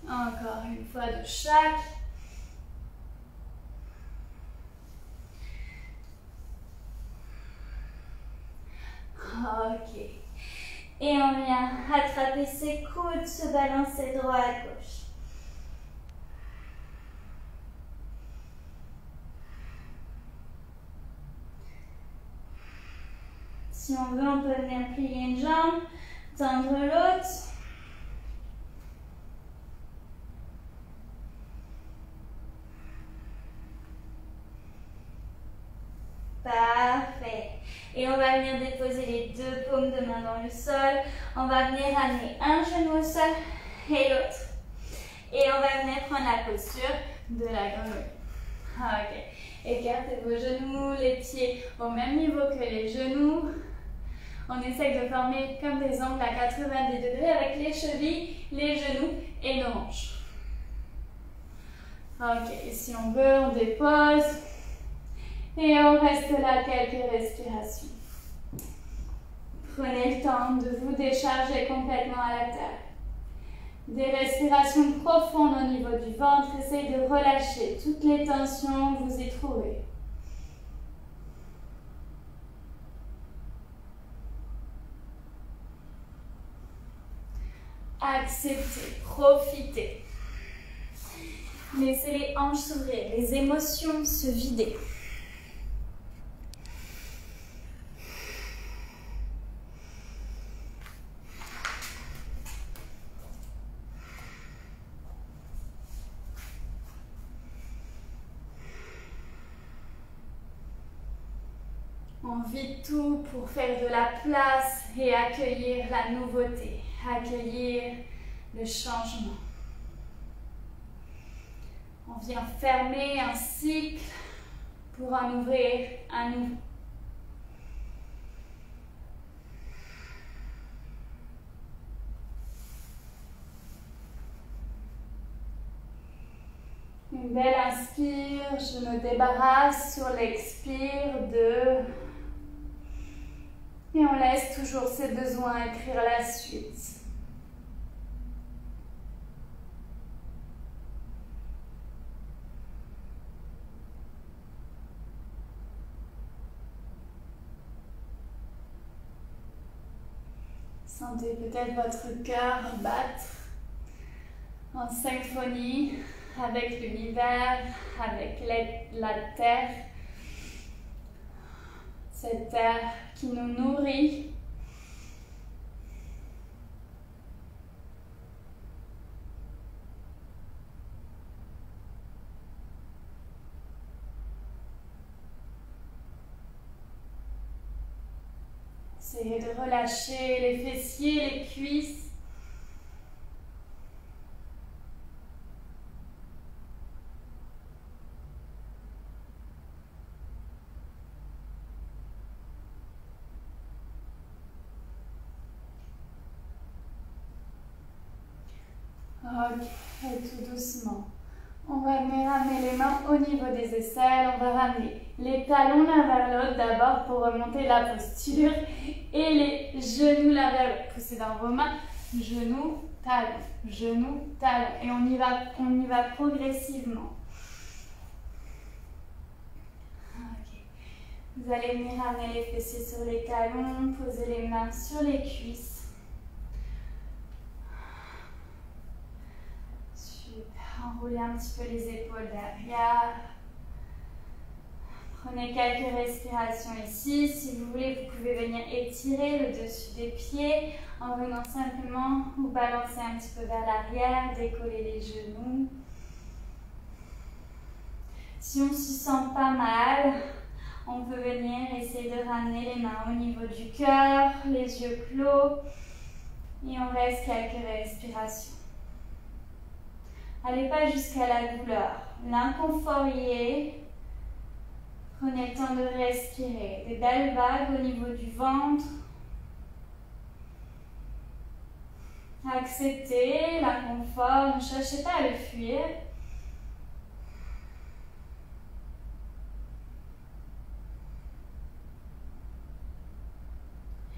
Encore une fois de chaque. Ok. Et on vient attraper ses coudes, se balancer droit à gauche. Si on veut, on peut venir plier une jambe, tendre l'autre. Parfait. Et on va venir déposer les deux paumes de main dans le sol. On va venir amener un genou au sol et l'autre. Et on va venir prendre la posture de la grenouille. Ok. Écartez vos genoux, les pieds au même niveau que les genoux. On essaye de former comme des angles à 90 degrés avec les chevilles, les genoux et nos hanches. Ok. Et si on veut, on dépose. Et on reste là quelques respirations. Prenez le temps de vous décharger complètement à la terre. Des respirations profondes au niveau du ventre. Essayez de relâcher toutes les tensions que vous y trouvez. Acceptez, profitez. Laissez les hanches s'ouvrir, les émotions se vider. On vide tout pour faire de la place et accueillir la nouveauté, accueillir le changement. On vient fermer un cycle pour en ouvrir un nouveau. Une belle inspire, je me débarrasse sur l'expire de... Et on laisse toujours ses besoins écrire la suite. Sentez peut-être votre cœur battre en symphonie avec l'univers, avec la terre. Cette terre qui nous nourrit. Essayez de relâcher les fessiers, les cuisses. Ok, et tout doucement. On va venir ramener les mains au niveau des aisselles. On va ramener les talons l'un vers l'autre d'abord pour remonter la posture. Et les genoux l'un vers l'autre. Poussez dans vos mains. Genoux, talons. Et on y va progressivement. Ok. Vous allez venir ramener les fessiers sur les talons. Poser les mains sur les cuisses. Enroulez un petit peu les épaules derrière. Prenez quelques respirations ici. Si vous voulez, vous pouvez venir étirer le dessus des pieds en venant simplement vous balancer un petit peu vers l'arrière, décoller les genoux. Si on ne s'y sent pas mal, on peut venir essayer de ramener les mains au niveau du cœur, les yeux clos et on reste quelques respirations. Allez pas jusqu'à la douleur. L'inconfort y est. Prenez le temps de respirer. Des belles vagues au niveau du ventre. Acceptez l'inconfort. Ne cherchez pas à le fuir.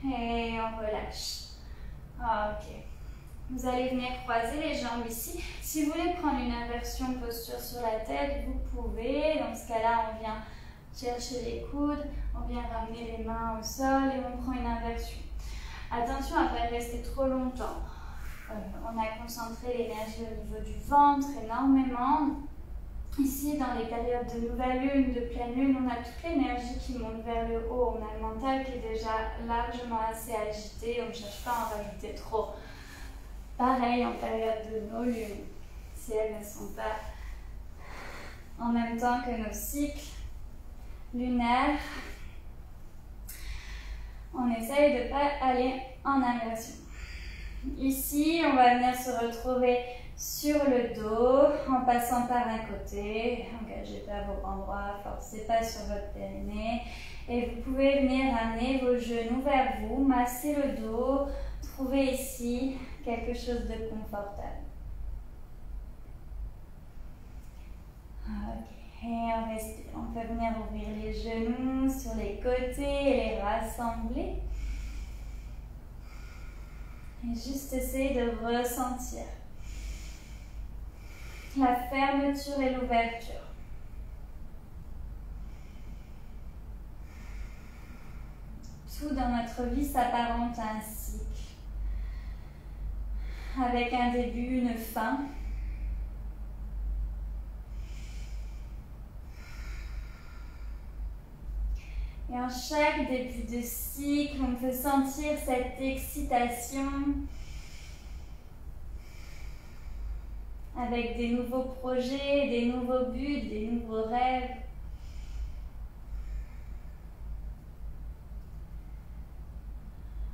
Et on relâche. Ok. Vous allez venir croiser les jambes ici. Si vous voulez prendre une inversion de posture sur la tête, vous pouvez. Dans ce cas-là, on vient chercher les coudes, on vient ramener les mains au sol et on prend une inversion. Attention à ne pas rester trop longtemps. On a concentré l'énergie au niveau du ventre énormément. Ici, dans les périodes de nouvelle lune, de pleine lune, on a toute l'énergie qui monte vers le haut. On a le mental qui est déjà largement assez agité. On ne cherche pas à en rajouter trop. Pareil en période de nos lunes, si elles ne sont pas en même temps que nos cycles lunaires, on essaye de ne pas aller en inversion. Ici, on va venir se retrouver sur le dos en passant par un côté. Engagez pas vos bras droits, forcez pas sur votre périnée. Et vous pouvez venir ramener vos genoux vers vous, masser le dos, trouver ici quelque chose de confortable. Ok, et on respire. On peut venir ouvrir les genoux sur les côtés et les rassembler. Et juste essayer de ressentir la fermeture et l'ouverture. Tout dans notre vie s'apparente à un cycle, avec un début, une fin. Et en chaque début de cycle, on peut sentir cette excitation avec des nouveaux projets, des nouveaux buts, des nouveaux rêves.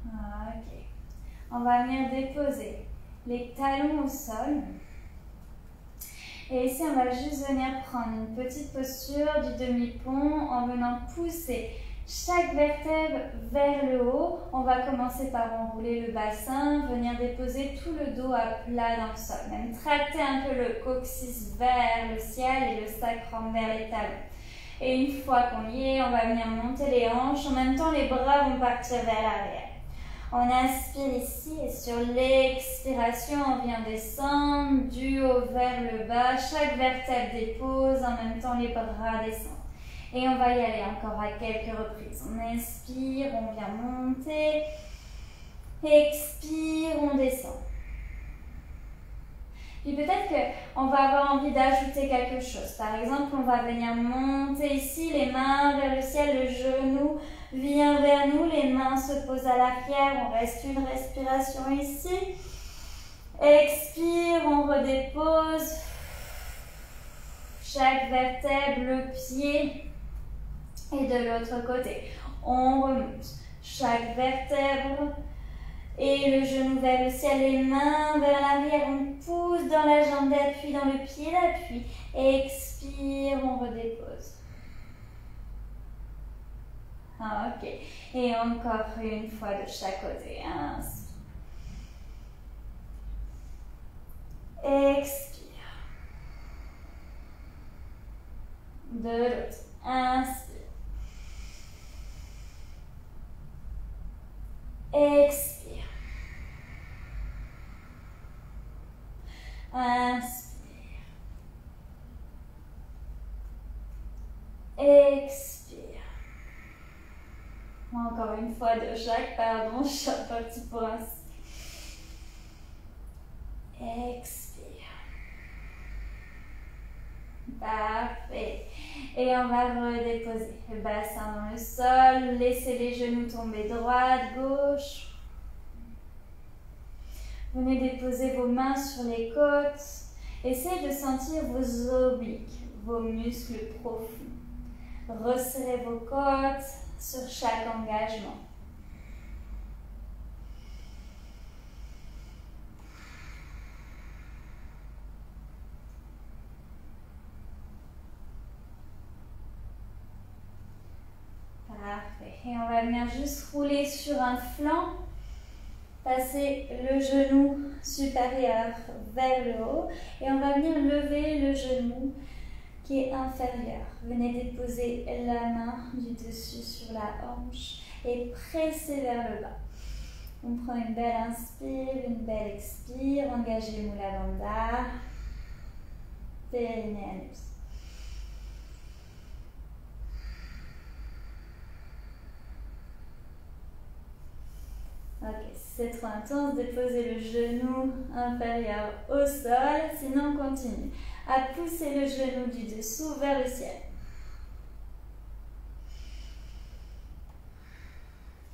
Ok. On va venir déposer les talons au sol. Et ici, on va juste venir prendre une petite posture du demi-pont en venant pousser chaque vertèbre vers le haut. On va commencer par enrouler le bassin, venir déposer tout le dos à plat dans le sol. Même tracter un peu le coccyx vers le ciel et le sacrum vers les talons. Et une fois qu'on y est, on va venir monter les hanches. En même temps, les bras vont partir vers l'arrière. On inspire ici et sur l'expiration, on vient descendre du haut vers le bas. Chaque vertèbre dépose, en même temps les bras descendent. Et on va y aller encore à quelques reprises. On inspire, on vient monter. Expire, on descend. Puis peut-être qu'on va avoir envie d'ajouter quelque chose. Par exemple, on va venir monter ici, les mains vers le ciel, le genou vient vers nous, les mains se posent à l'arrière, on reste une respiration ici. Expire, on redépose. Chaque vertèbre, le pied et de l'autre côté. On remonte. Chaque vertèbre. Et le genou vers le ciel, les mains vers l'arrière, on pousse dans la jambe d'appui, dans le pied d'appui. Expire, on redépose. Ok. Et encore une fois de chaque côté. Inspire. de l'autre. Inspire. Expire. Inspire. Expire. Encore une fois de chaque, pardon, je suis repartie pour inspirer. Expire. Parfait. Et on va redéposer le bassin dans le sol. Laissez les genoux tomber droite, gauche. Venez déposer vos mains sur les côtes. Essayez de sentir vos obliques, vos muscles profonds. Resserrez vos côtes sur chaque engagement. Parfait. Et on va venir juste rouler sur un flanc. Passer le genou supérieur vers le haut. Et on va venir lever le genou qui est inférieur. Venez déposer la main du dessus sur la hanche et presser vers le bas. On prend une belle inspire, une belle expire. Engagez Mula Bandha. Perinéanus. Ok, si c'est trop intense, déposez le genou inférieur au sol, sinon on continue à pousser le genou du dessous vers le ciel.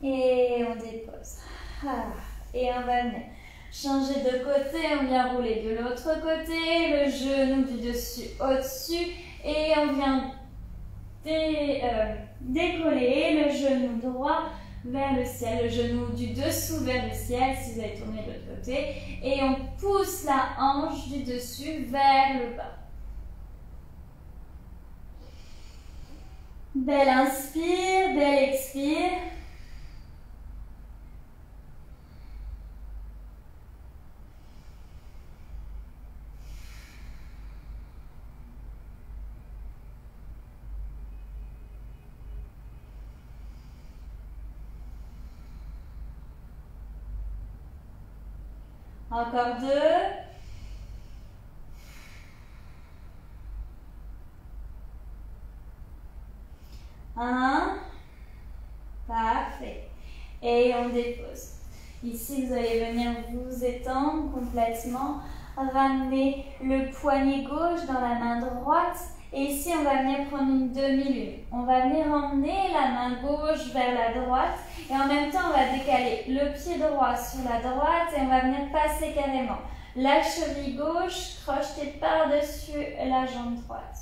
Et on dépose. Et on va venir changer de côté, on vient rouler de l'autre côté, le genou du dessus au-dessus et on vient décoller le genou droit vers le ciel, le genou du dessous vers le ciel si vous avez tourné de l'autre côté et on pousse la hanche du dessus vers le bas. Belle inspire, belle expire. Encore 2. 1. Parfait. Et on dépose. Ici, vous allez venir vous étendre complètement. Ramener le poignet gauche dans la main droite. Et ici, on va venir prendre une demi-lune. On va venir emmener la main gauche vers la droite. Et en même temps, on va décaler le pied droit sur la droite. Et on va venir passer carrément la cheville gauche crochetée par-dessus la jambe droite.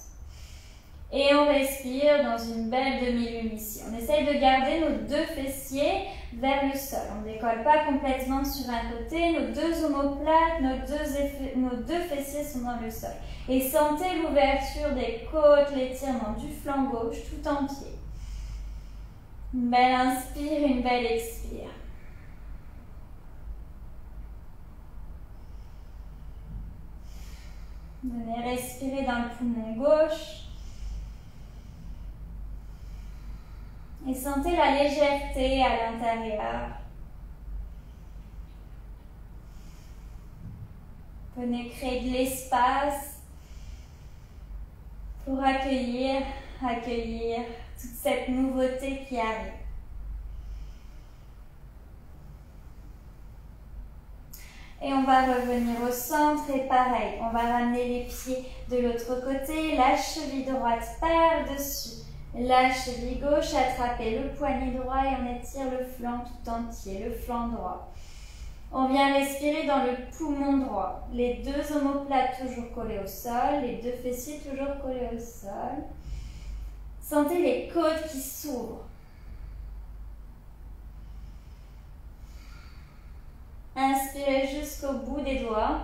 Et on respire dans une belle demi-lune ici. On essaye de garder nos deux fessiers vers le sol. On ne décolle pas complètement sur un côté. Nos deux omoplates, nos deux fessiers sont dans le sol. Et sentez l'ouverture des côtes, l'étirement du flanc gauche tout entier. Une belle inspire, une belle expire. Venez respirer dans le poumon gauche. Et sentez la légèreté à l'intérieur. Venez créer de l'espace pour accueillir toute cette nouveauté qui arrive. Et on va revenir au centre et pareil, on va ramener les pieds de l'autre côté, la cheville droite par-dessus. La cheville gauche, attrapez le poignet droit et on étire le flanc tout entier, le flanc droit. On vient respirer dans le poumon droit. Les deux omoplates toujours collées au sol, les deux fessiers toujours collés au sol. Sentez les côtes qui s'ouvrent. Inspirez jusqu'au bout des doigts.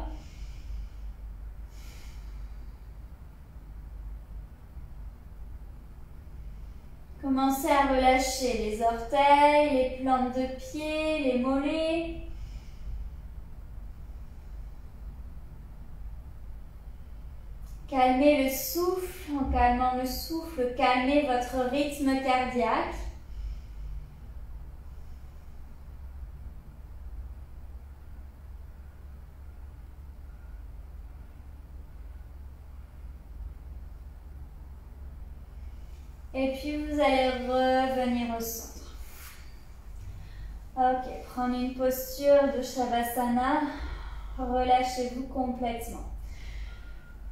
Commencez à relâcher les orteils, les plantes de pied, les mollets. Calmez le souffle. En calmant le souffle, calmez votre rythme cardiaque. Et puis vous allez revenir au centre. Ok, prendre une posture de Shavasana. Relâchez-vous complètement.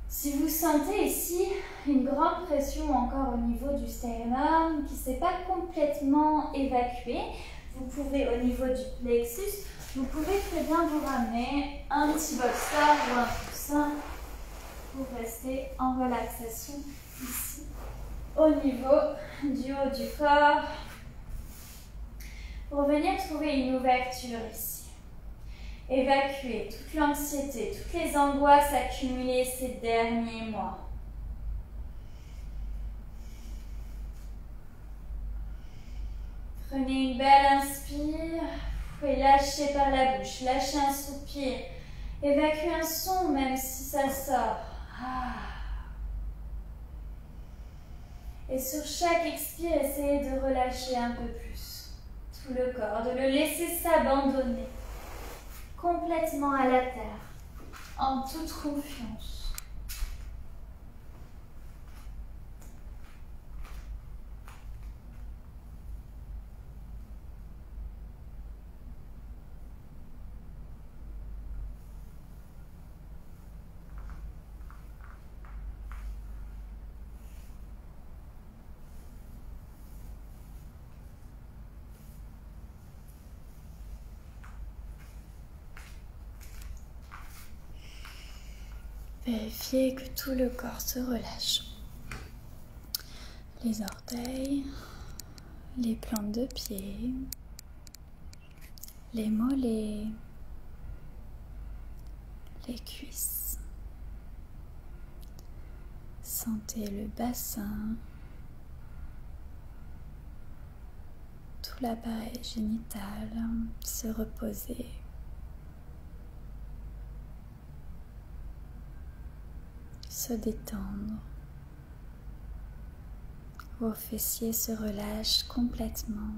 Si vous sentez ici une grande pression encore au niveau du sternum qui ne s'est pas complètement évacué, vous pouvez au niveau du plexus, vous pouvez très bien vous ramener un petit bolster ou un coussin pour rester en relaxation ici au niveau du haut du corps. Pour venir trouver une ouverture ici. Évacuer toute l'anxiété, toutes les angoisses accumulées ces derniers mois. Prenez une belle inspire et lâchez par la bouche. Lâchez un soupir. Évacuez un son même si ça sort. Et sur chaque expire, essayez de relâcher un peu plus tout le corps, de le laisser s'abandonner complètement à la terre, en toute confiance. Vérifiez que tout le corps se relâche. Les orteils, les plantes de pied, les mollets, les cuisses. Sentez le bassin, tout l'appareil génital se reposer. Se détendre. Vos fessiers se relâchent complètement.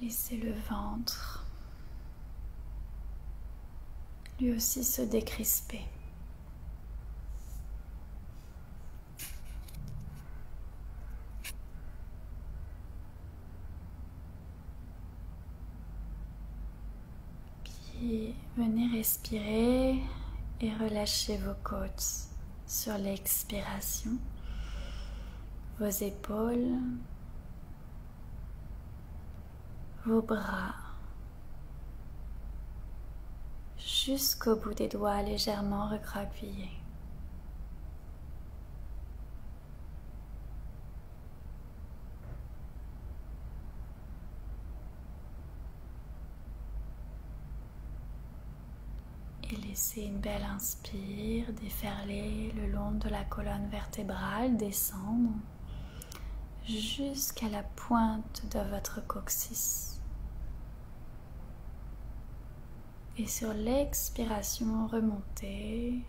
Laissez le ventre lui aussi se décrisper. Puis venez respirer et relâchez vos côtes sur l'expiration, vos épaules, vos bras, jusqu'au bout des doigts légèrement recroquevillés. Et laissez une belle inspire déferler le long de la colonne vertébrale, descendre jusqu'à la pointe de votre coccyx. Et sur l'expiration, remontez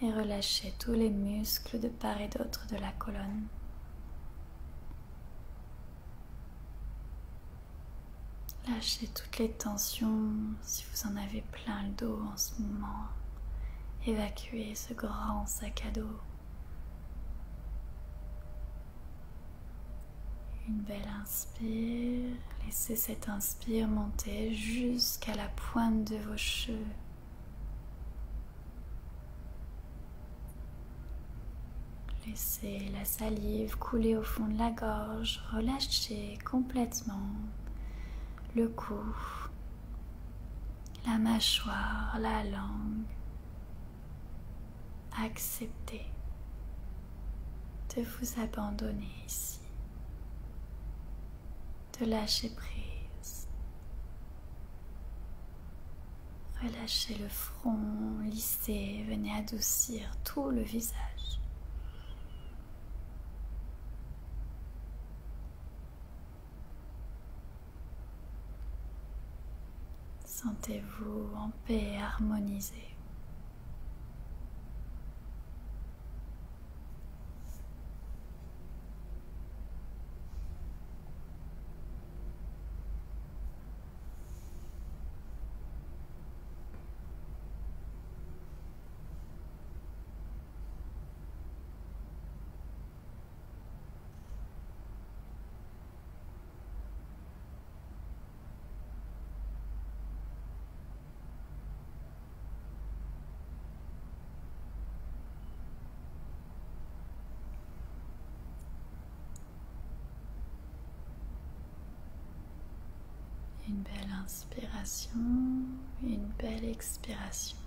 et relâchez tous les muscles de part et d'autre de la colonne. Lâchez toutes les tensions si vous en avez plein le dos en ce moment. Évacuez ce grand sac à dos. Une belle inspire. Laissez cette inspire monter jusqu'à la pointe de vos cheveux. Laissez la salive couler au fond de la gorge. Relâchez complètement le cou, la mâchoire, la langue. Acceptez de vous abandonner ici, de lâcher prise. Relâchez le front lissé, venez adoucir tout le visage. Sentez-vous en paix et harmonisé. Une belle inspiration, une belle expiration.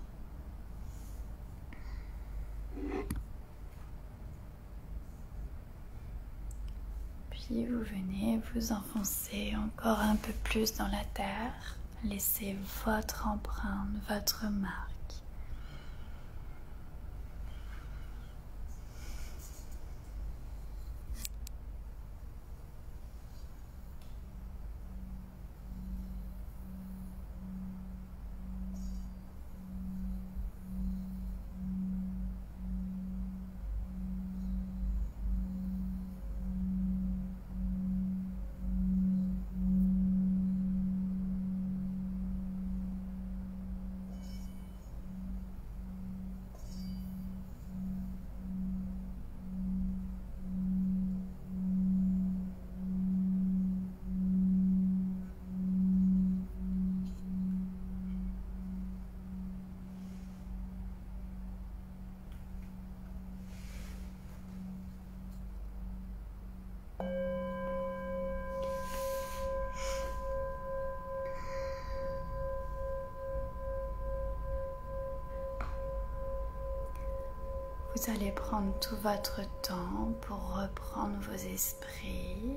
Puis vous venez vous enfoncer encore un peu plus dans la terre. Laissez votre empreinte, votre marque. Vous allez prendre tout votre temps pour reprendre vos esprits.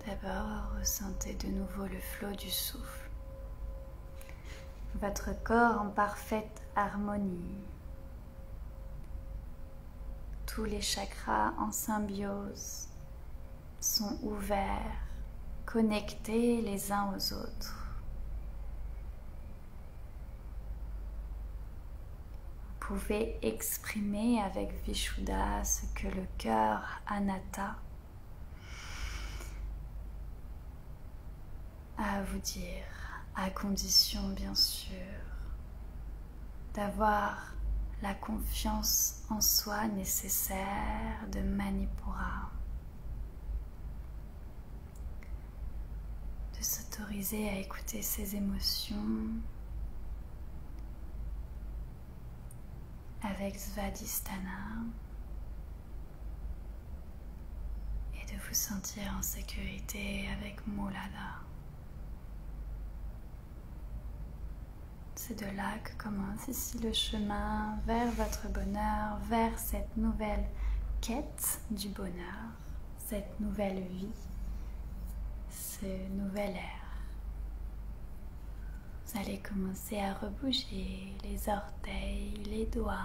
D'abord, ressentez de nouveau le flot du souffle. Votre corps en parfaite harmonie. Tous les chakras en symbiose sont ouverts, connectés les uns aux autres. Vous pouvez exprimer avec Vishuddha ce que le cœur Anatta a à vous dire, à condition bien sûr d'avoir la confiance en soi nécessaire de Manipura, de s'autoriser à écouter ses émotions avec Svadhisthana et de vous sentir en sécurité avec Mulada. C'est de là que commence ici le chemin vers votre bonheur, vers cette nouvelle quête du bonheur, cette nouvelle vie, ce nouvel air. Vous allez commencer à rebouger les orteils, les doigts.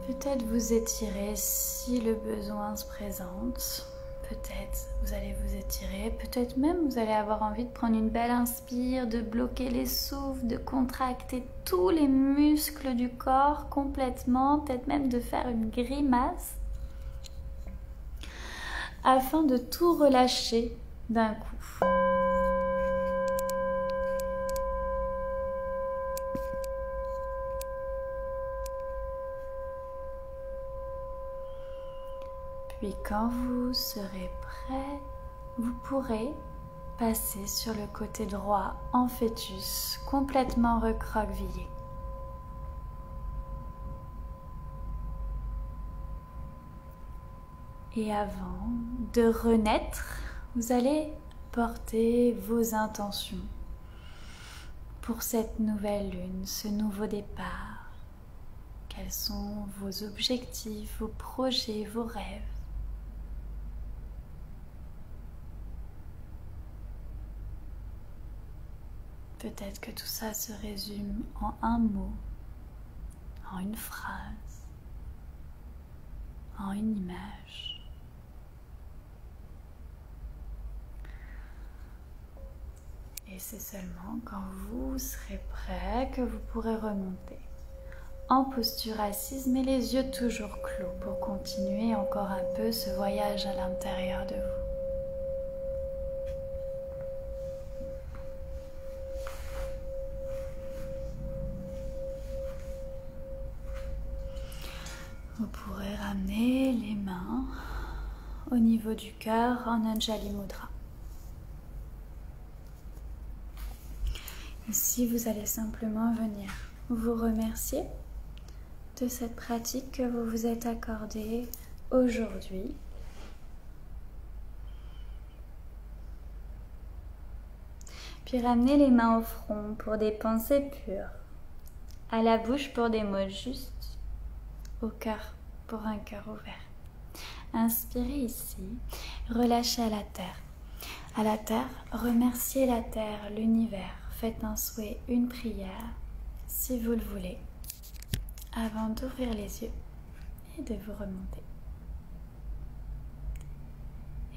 Peut-être vous étirer si le besoin se présente. Peut-être vous allez vous étirer. Peut-être même vous allez avoir envie de prendre une belle inspire, de bloquer les souffles, de contracter tous les muscles du corps complètement. Peut-être même de faire une grimace afin de tout relâcher d'un coup. Puis quand vous serez prêt, vous pourrez passer sur le côté droit en fœtus, complètement recroquevillé. Et avant de renaître, vous allez porter vos intentions pour cette nouvelle lune, ce nouveau départ. Quels sont vos objectifs, vos projets, vos rêves? Peut-être que tout ça se résume en un mot, en une phrase, en une image. Et c'est seulement quand vous serez prêt que vous pourrez remonter en posture assise, mais les yeux toujours clos pour continuer encore un peu ce voyage à l'intérieur de vous. Vous pourrez ramener les mains au niveau du cœur en Anjali Mudra. Ici, vous allez simplement venir vous remercier de cette pratique que vous vous êtes accordée aujourd'hui. Puis ramenez les mains au front pour des pensées pures, à la bouche pour des mots justes, au cœur pour un cœur ouvert. Inspirez ici, relâchez à la terre. À la terre, remerciez la terre, l'univers. Faites un souhait, une prière, si vous le voulez, avant d'ouvrir les yeux et de vous remonter.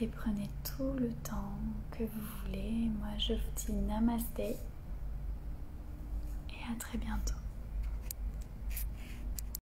Et prenez tout le temps que vous voulez. Moi, je vous dis namasté et à très bientôt.